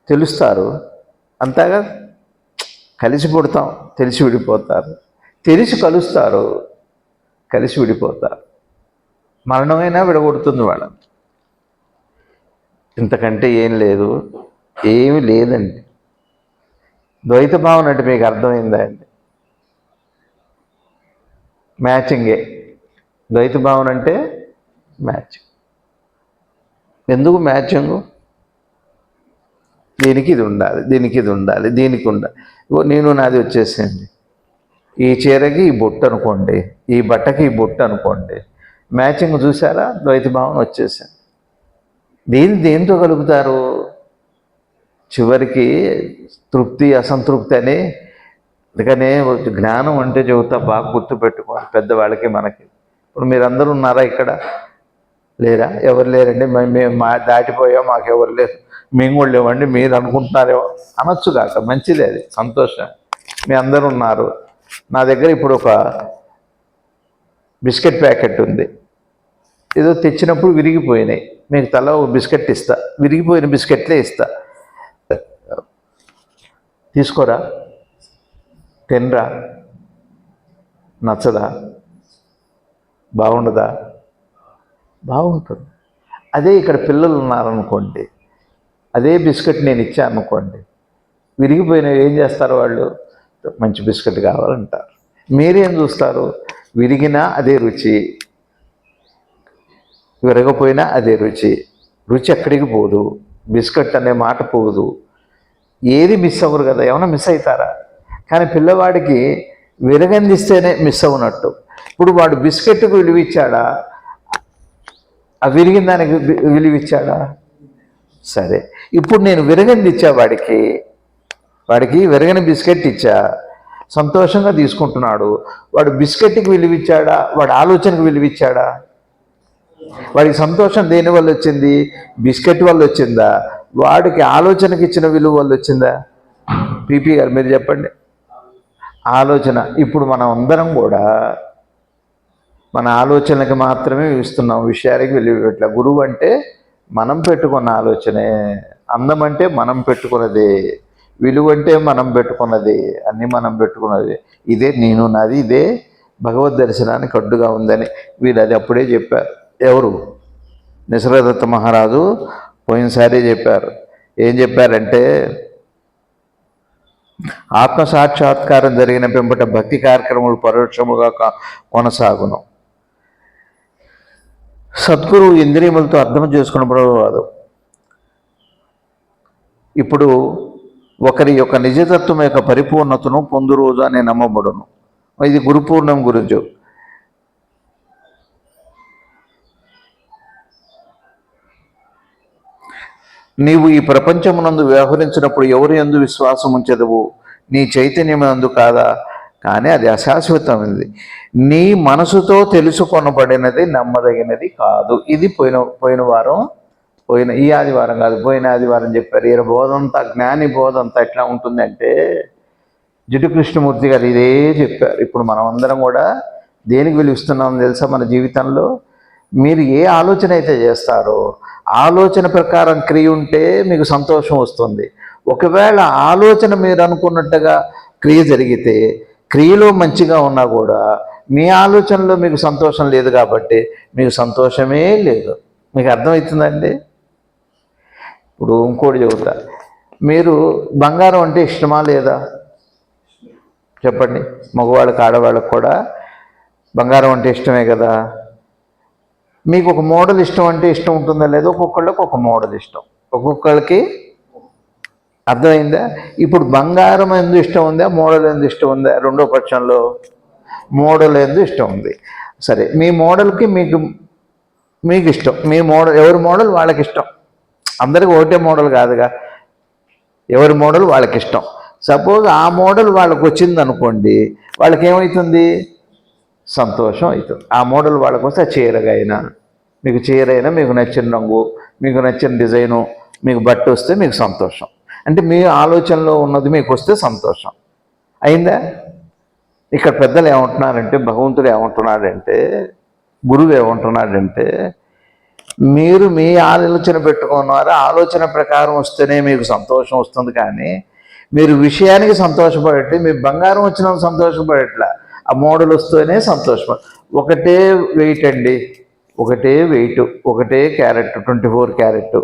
తెలుస్తారు, అంతేగా. కలిసి పుడతాం, తెలిసి విడిపోతారు. తెలిసి కలుస్తారు, కలిసి విడిపోతారు. మరణమైనా విడగొడుతుంది వాళ్ళని. ఇంతకంటే ఏం లేదు, ఏమి లేదండి. ద్వైత భావన అంటే మీకు అర్థమైందా అండి? మ్యాచింగే. ద్వైత భావన అంటే మ్యాచింగ్. ఎందుకు మ్యాచింగు? దీనికి ఇది ఉండాలి, దీనికి ఇది ఉండాలి, దీనికి ఉండాలి. నేను నాది వచ్చేసింది. ఈ చీరకి ఈ బొట్టు అనుకోండి, ఈ బట్టకి ఈ బొట్టు అనుకోండి. మ్యాచింగ్ చూసారా? ద్వైత భావన వచ్చేసింది. దేంతో కలుపుతారు? చివరికి తృప్తి అసంతృప్తి అని. అందుకనే జ్ఞానం అంటే చెబుతా, బాగా గుర్తుపెట్టుకోవాలి పెద్దవాళ్ళకి మనకి. ఇప్పుడు మీరందరూ ఉన్నారా ఇక్కడ? లేరా? ఎవరు లేరండి. మేము దాటిపోయాం, మాకెవరు లేరు. మేము కూడా లేవండి. మీరు అనుకుంటున్నారేమో అనొచ్చు కాక, మంచిదే, అది సంతోషం. మీ అందరూ ఉన్నారు. నా దగ్గర ఇప్పుడు ఒక బిస్కెట్ ప్యాకెట్ ఉంది. ఏదో తెచ్చినప్పుడు విరిగిపోయినాయి. మీకు తల ఒక బిస్కెట్ ఇస్తా, విరిగిపోయిన బిస్కెట్లే ఇస్తా. తీసుకోరా? తినరా? నచ్చదా? బాగుండదా? బాగుంటుంది. అదే ఇక్కడ పిల్లలు ఉన్నారనుకోండి, అదే బిస్కెట్ నేను ఇచ్చాను అనుకోండి, విరిగిపోయినవి ఏం చేస్తారు వాళ్ళు? మంచి బిస్కెట్ కావాలంటారు. మీరేం చూస్తారు? విరిగినా అదే రుచి, విరగపోయినా అదే రుచి. రుచి ఎక్కడికి పోదు, బిస్కెట్ అనే మాట పోదు. ఏది మిస్ అవ్వరు కదా. ఏమైనా మిస్ అవుతారా? కానీ పిల్లవాడికి విరగందిస్తేనే మిస్ అవునట్టు. ఇప్పుడు వాడు బిస్కెట్కు విలువిచ్చాడా, ఆ విరిగిన దానికి విలువిచ్చాడా? సరే, ఇప్పుడు నేను విరగంది ఇచ్చా వాడికి విరగని బిస్కెట్ ఇచ్చా, సంతోషంగా తీసుకుంటున్నాడు. వాడు బిస్కెట్కి విలువిచ్చాడా, వాడి ఆలోచనకు విలువిచ్చాడా? వాడికి సంతోషం దేని వల్ల వచ్చింది? బిస్కెట్ వల్ల వచ్చిందా? వాడికి ఆలోచనకి ఇచ్చిన విలువ వల్ల వచ్చిందా? పీపీ గారు మీరు చెప్పండి. ఆలోచన. ఇప్పుడు మనం అందరం కూడా మన ఆలోచనకి మాత్రమే ఇస్తున్నాం, విషయానికి విలువ. గురువు అంటే మనం పెట్టుకున్న ఆలోచనే, అందం అంటే మనం పెట్టుకున్నది, విలువ అంటే మనం పెట్టుకున్నది, అన్నీ మనం పెట్టుకున్నది. ఇదే నేను నాది, ఇదే భగవద్ దర్శనానికి అడ్డుగా ఉందని వీళ్ళు అది అప్పుడే చెప్పారు. ఎవరు? నిసర్గదత్త మహారాజు పోయినసారి చెప్పారు. ఏం చెప్పారంటే, ఆత్మసాక్షాత్కారం జరిగిన పెంపట భక్తి కార్యక్రమాలు పరోక్షముగా కొనసాగును. సద్గురు ఇంద్రియములతో అర్థం చేసుకున్నప్పుడు కాదు. ఇప్పుడు ఒకరి యొక్క నిజతత్వం యొక్క పరిపూర్ణతను పొందు రోజు అనే నమ్మబడును. ఇది గురుపూర్ణం గురించి. నీవు ఈ ప్రపంచమునందు వ్యవహరించినప్పుడు ఎవరు యందు విశ్వాసం ఉంచెదవు? నీ చైతన్యమునందు కాదా? కానీ అది అశాశ్వతమైనది. నీ మనసుతో తెలుసుకొనబడినది నమ్మదగినది కాదు. ఇది పోయిన ఈ ఆదివారం కాదు, పోయిన ఆదివారం చెప్పారు. ఈయన బోధంతా, జ్ఞాని బోధంతా ఎట్లా ఉంటుందంటే, జిడ్డు కృష్ణమూర్తి గారు ఇదే చెప్పారు. ఇప్పుడు మనం అందరం కూడా దేనికి విలువిస్తున్నాం తెలుసా? మన జీవితంలో మీరు ఏ ఆలోచన అయితే చేస్తారో ఆలోచన ప్రకారం క్రియ ఉంటే మీకు సంతోషం వస్తుంది. ఒకవేళ ఆలోచన మీరు అనుకున్నట్టుగా క్రియ జరిగితే, క్రియలో మంచిగా ఉన్నా కూడా మీ ఆలోచనలో మీకు సంతోషం లేదు కాబట్టి మీకు సంతోషమే లేదు. మీకు అర్థమవుతుందండి? ఇప్పుడు ఇంకోటి చెబుతా. మీరు బంగారం అంటే ఇష్టమా లేదా? చెప్పండి. మగవాళ్ళకి ఆడవాళ్ళకి కూడా బంగారం అంటే ఇష్టమే కదా. మీకు ఒక మోడల్ ఇష్టం అంటే ఇష్టం ఉంటుందా లేదా? ఒక్కొక్కళ్ళకి ఒక మోడల్ ఇష్టం, ఒక్కొక్కళ్ళకి. అర్థమైందా? ఇప్పుడు బంగారం ఎందు ఇష్టం ఉందా, మోడల్ ఎందు ఇష్టం ఉందా? రెండో పక్షంలో మోడల్ ఎందు ఇష్టం ఉంది. సరే, మీ మోడల్కి మీకు ఇష్టం. మీ మోడల్, ఎవరి మోడల్ వాళ్ళకి ఇష్టం. అందరికీ ఒకటే మోడల్ కాదుగా, ఎవరి మోడల్ వాళ్ళకి ఇష్టం. సపోజ్ ఆ మోడల్ వాళ్ళకి వచ్చింది అనుకోండి, వాళ్ళకి ఏమవుతుంది? సంతోషం అవుతుంది. ఆ మోడల్ వాళ్ళకి వస్తే చీరగా అయినా, మీకు చీర అయినా, మీకు నచ్చిన రంగు, మీకు నచ్చిన డిజైను, మీకు బట్ట వస్తే మీకు సంతోషం. అంటే మీ ఆలోచనలో ఉన్నది మీకు వస్తే సంతోషం అయిందా? ఇక్కడ పెద్దలు ఏమంటున్నారంటే, భగవంతుడు ఏమంటున్నాడంటే, గురువు ఏమంటున్నాడంటే, మీరు మీ ఆలోచన పెట్టుకున్నారు, ఆలోచన ప్రకారం వస్తేనే మీకు సంతోషం వస్తుంది. కానీ మీరు విషయానికి సంతోషపడట్లేదు, మీ బంగారం వచ్చిన సంతోషపడట్లా, ఆ మోడల్ వస్తేనే సంతోషపడ. ఒకటే వెయిట్ అండి, ఒకటే వెయిట్, ఒకటే క్యారెట్, 24 క్యారెట్,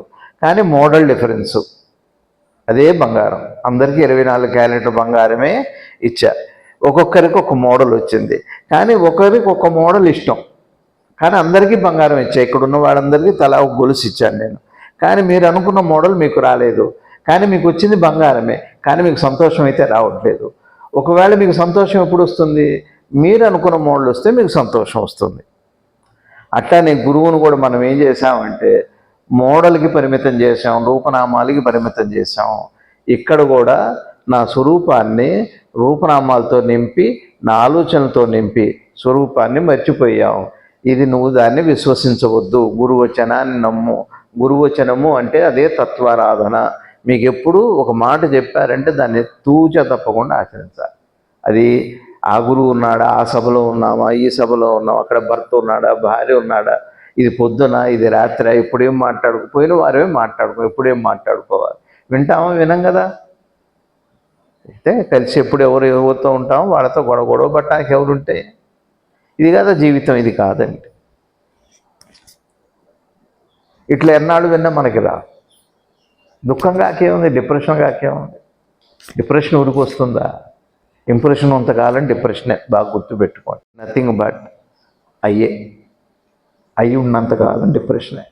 కానీ మోడల్ డిఫరెన్సు. అదే బంగారం, అందరికీ 24 క్యారెట్ బంగారమే ఇచ్చా. ఒక్కొక్కరికి ఒక మోడల్ వచ్చింది, కానీ ఒకరికి ఒక మోడల్ ఇష్టం, కానీ అందరికీ బంగారం ఇచ్చా. ఇక్కడ ఉన్న వాళ్ళందరికీ తలా ఒక గొలుసు ఇచ్చాను నేను. కానీ మీరు అనుకున్న మోడల్ మీకు రాలేదు, కానీ మీకు వచ్చింది బంగారమే, కానీ మీకు సంతోషం అయితే రావట్లేదు. ఒకవేళ మీకు సంతోషం ఎప్పుడు వస్తుంది? మీరు అనుకున్న మోడల్ వస్తే మీకు సంతోషం వస్తుంది. అట్లానే గురువును కూడా మనం ఏం చేసామంటే, మోడల్కి పరిమితం చేసాం, రూపనామాలకి పరిమితం చేసాం. ఇక్కడ కూడా నా స్వరూపాన్ని రూపనామాలతో నింపి, నా ఆలోచనలతో నింపి స్వరూపాన్ని మర్చిపోయాం. ఇది నువ్వు దాన్ని విశ్వసించవద్దు, గురువచనాన్ని నమ్ము. గురువచనము అంటే అదే తత్వారాధన. మీకు ఎప్పుడు ఒక మాట చెప్పారంటే దాన్ని తూచ తప్పకుండా ఆచరించాలి. అది ఆ గురువు ఉన్నాడా, ఆ సభలో ఉన్నామా, ఈ సభలో ఉన్నామా, అక్కడ భర్త ఉన్నాడా, భార్య ఉన్నాడా, ఇది పొద్దున, ఇది రాత్రి, ఇప్పుడేం మాట్లాడుకుపోయిన వారేం మాట్లాడుకో, ఇప్పుడేం మాట్లాడుకోవాలి, వింటామా? వినం కదా. అయితే కలిసి ఎప్పుడు ఎవరితో ఉంటామో వాళ్ళతో గొడవ పట్టడానికి ఎవరుంటాయి? ఇది కదా జీవితం, ఇది కాదండి. ఇట్లా ఎన్నాళ్ళు విన్నా మనకి రా. దుఃఖం కాకేముంది, డిప్రెషన్ కాకేముంది? డిప్రెషన్ ఊరికి వస్తుందా? ఇంప్రెషన్ అంతకాలం డిప్రెషనే, బాగా గుర్తుపెట్టుకోండి. నథింగ్ బట్ అయ్యి ఉన్నంతకాలం డిప్రెషనే.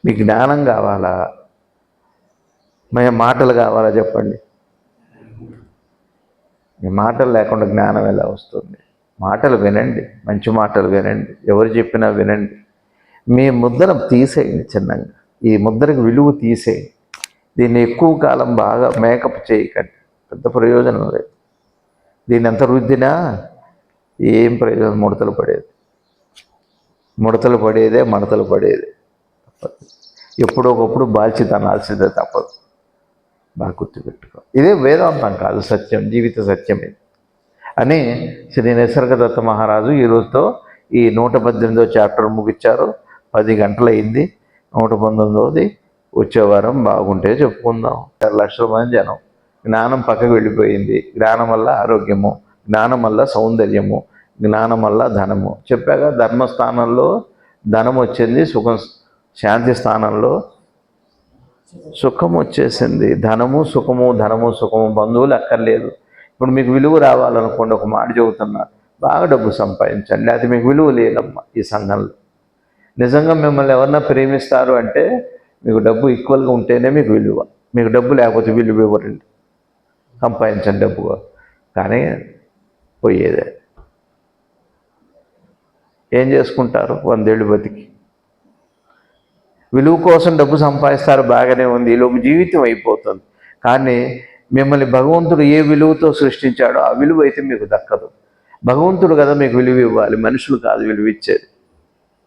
మీకు జ్ఞానం కావాలా, మాటలు కావాలా? చెప్పండి. మీ మాటలు లేకుండా జ్ఞానం ఎలా వస్తుంది? మాటలు వినండి, మంచి మాటలు వినండి, ఎవరు చెప్పినా వినండి. మీ ముద్ర తీసేయండి చిన్నగా, ఈ ముద్రకు విలువ తీసేయండి. దీన్ని ఎక్కువ కాలం బాగా మేకప్ చేయకండి, పెద్ద ప్రయోజనం లేదు. దీన్ని ఎంత రుద్దినా ఏం ప్రయోజనం? ముడతలు పడేది, మడతలు పడేది. ఎప్పుడో ఒకప్పుడు బాల్చి తనాల్సిందే, తప్పదు. బాగా గుర్తుపెట్టుకో. ఇదే వేదాంతం కాదు, సత్యం, జీవిత సత్యం ఇది అని శ్రీ నిసర్గదత్త మహారాజు ఈ రోజుతో ఈ 118వ చాప్టర్ ముగిచ్చారు. 10 గంటలైంది. 119వది వచ్చే వారం బాగుంటే చెప్పుకుందాం. 6 లక్షల మంది జనం. జ్ఞానం పక్కకు వెళ్ళిపోయింది. జ్ఞానం వల్ల ఆరోగ్యము, జ్ఞానం వల్ల సౌందర్యము, జ్ఞానం వల్ల ధనము. చెప్పాక ధర్మస్థానంలో ధనం వచ్చింది, సుఖం, శాంతి స్థానంలో సుఖం వచ్చేసింది. ధనము సుఖము, బంధువులు అక్కర్లేదు. ఇప్పుడు మీకు విలువ రావాలనుకోండి, ఒక మాట చెబుతున్నా, బాగా డబ్బు సంపాదించండి, లేకపోతే మీకు విలువ లేదమ్మా ఈ సంఘంలో. నిజంగా మిమ్మల్ని ఎవరన్నా ప్రేమిస్తారు అంటే మీకు డబ్బు ఈక్వల్గా ఉంటేనే మీకు విలువ. మీకు డబ్బు లేకపోతే విలువ ఇవ్వరండి. సంపాదించండి డబ్బుగా, కానీ పోయేదే. ఏం చేసుకుంటారు 100 ఏళ్ళు బతికి? విలువ కోసం డబ్బు సంపాదిస్తారు, బాగానే ఉంది, ఈలోపు జీవితం అయిపోతుంది. కానీ మిమ్మల్ని భగవంతుడు ఏ విలువతో సృష్టించాడో ఆ విలువ అయితే మీకు దక్కదు. భగవంతుడు కదా మీకు విలువ ఇవ్వాలి, మనుషులు కాదు విలువ ఇచ్చేది.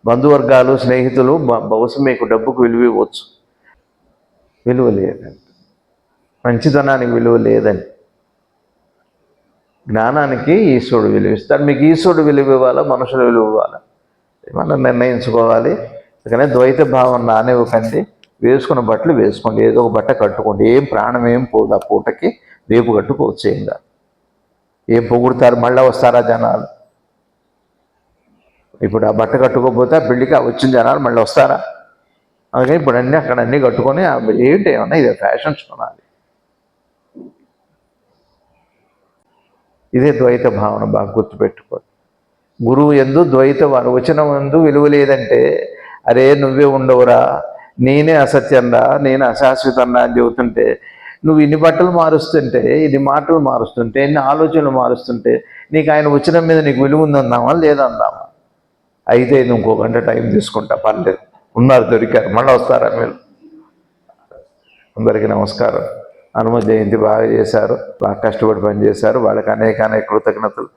బంధువర్గాలు, స్నేహితులు బహుశా మీకు డబ్బుకు విలువ ఇవ్వచ్చు, విలువ లేదండి. మంచితనానికి విలువ లేదండి. జ్ఞానానికి ఈశ్వరుడు విలువ ఇస్తాడు. మీకు ఈశ్వరుడు విలువ ఇవ్వాలా, మనుషులు విలువ ఇవ్వాలా, మనం నిర్ణయించుకోవాలి. అందుకనే ద్వైత భావం రానివ్వకండి. వేసుకున్న బట్టలు వేసుకోండి, ఏదో ఒక బట్ట కట్టుకోండి. ఏం ప్రాణం ఏం పోదు ఆ పూటకి, రేపు కట్టుకోవచ్చు. ఏం పొగుడుతారు, మళ్ళీ వస్తారా జనాలు? ఇప్పుడు ఆ బట్ట కట్టుకోకపోతే ఆ పెళ్ళికి వచ్చిన జనాలు మళ్ళీ వస్తారా? అందుకని ఇప్పుడు అక్కడ అన్నీ కట్టుకొని ఏంటి ఏమన్నా ఇదే ఫ్యాషన్స్ కొనాలి. ఇదే ద్వైత భావన, బాగా గుర్తుపెట్టుకోండి. గురువు ఎందు ద్వైత వచనం ఎందు విలువ లేదంటే, అరే నువ్వే ఉండవురా, నేనే అసత్యంరా, నేను అశాశ్వతంరా అని చెబుతుంటే, నువ్వు ఇన్ని బట్టలు మారుస్తుంటే, ఇన్ని మాటలు మారుస్తుంటే, ఇన్ని ఆలోచనలు మారుస్తుంటే, నీకు ఆయన వచ్చిన మీద నీకు విలువ ఉందందామా లేదందామా? అయితే ఇంకో గంట టైం తీసుకుంటా, పర్లేదు, ఉన్నారు, దొరికారు, మళ్ళీ వస్తారా మీరు? అందరికీ నమస్కారం. హనుమ జయంతి బాగా చేశారు, బాగా కష్టపడి పనిచేశారు, వాళ్ళకి అనేక కృతజ్ఞతలు.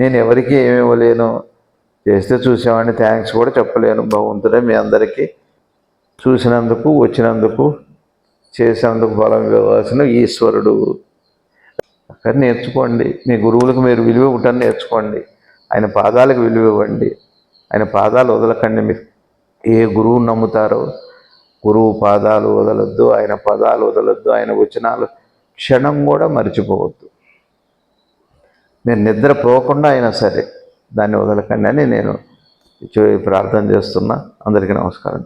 నేను ఎవరికి ఏమి ఇవ్వలేను, చేస్తే చూసేవాడిని, థ్యాంక్స్ కూడా చెప్పలేను. భగవంతుడే మీ అందరికీ చూసినందుకు, వచ్చినందుకు, చేసినందుకు ఫలం ఇవ్వాల్సిన ఈశ్వరుడు. అక్కడ నేర్చుకోండి, మీ గురువులకు మీరు విలువ ఇవ్వటం నేర్చుకోండి, ఆయన పాదాలకు విలువ ఇవ్వండి, ఆయన పాదాలు వదలకండి. మీరు ఏ గురువుని నమ్ముతారో గురువు పాదాలు వదలొద్దు, ఆయన పదాలు వదలొద్దు, ఆయన వచనాలు క్షణం కూడా మర్చిపోవద్దు. మీరు నిద్రపోకుండా అయినా సరే దాన్ని వదలకండి అని నేను ప్రార్థన చేస్తున్నా. అందరికీ నమస్కారం.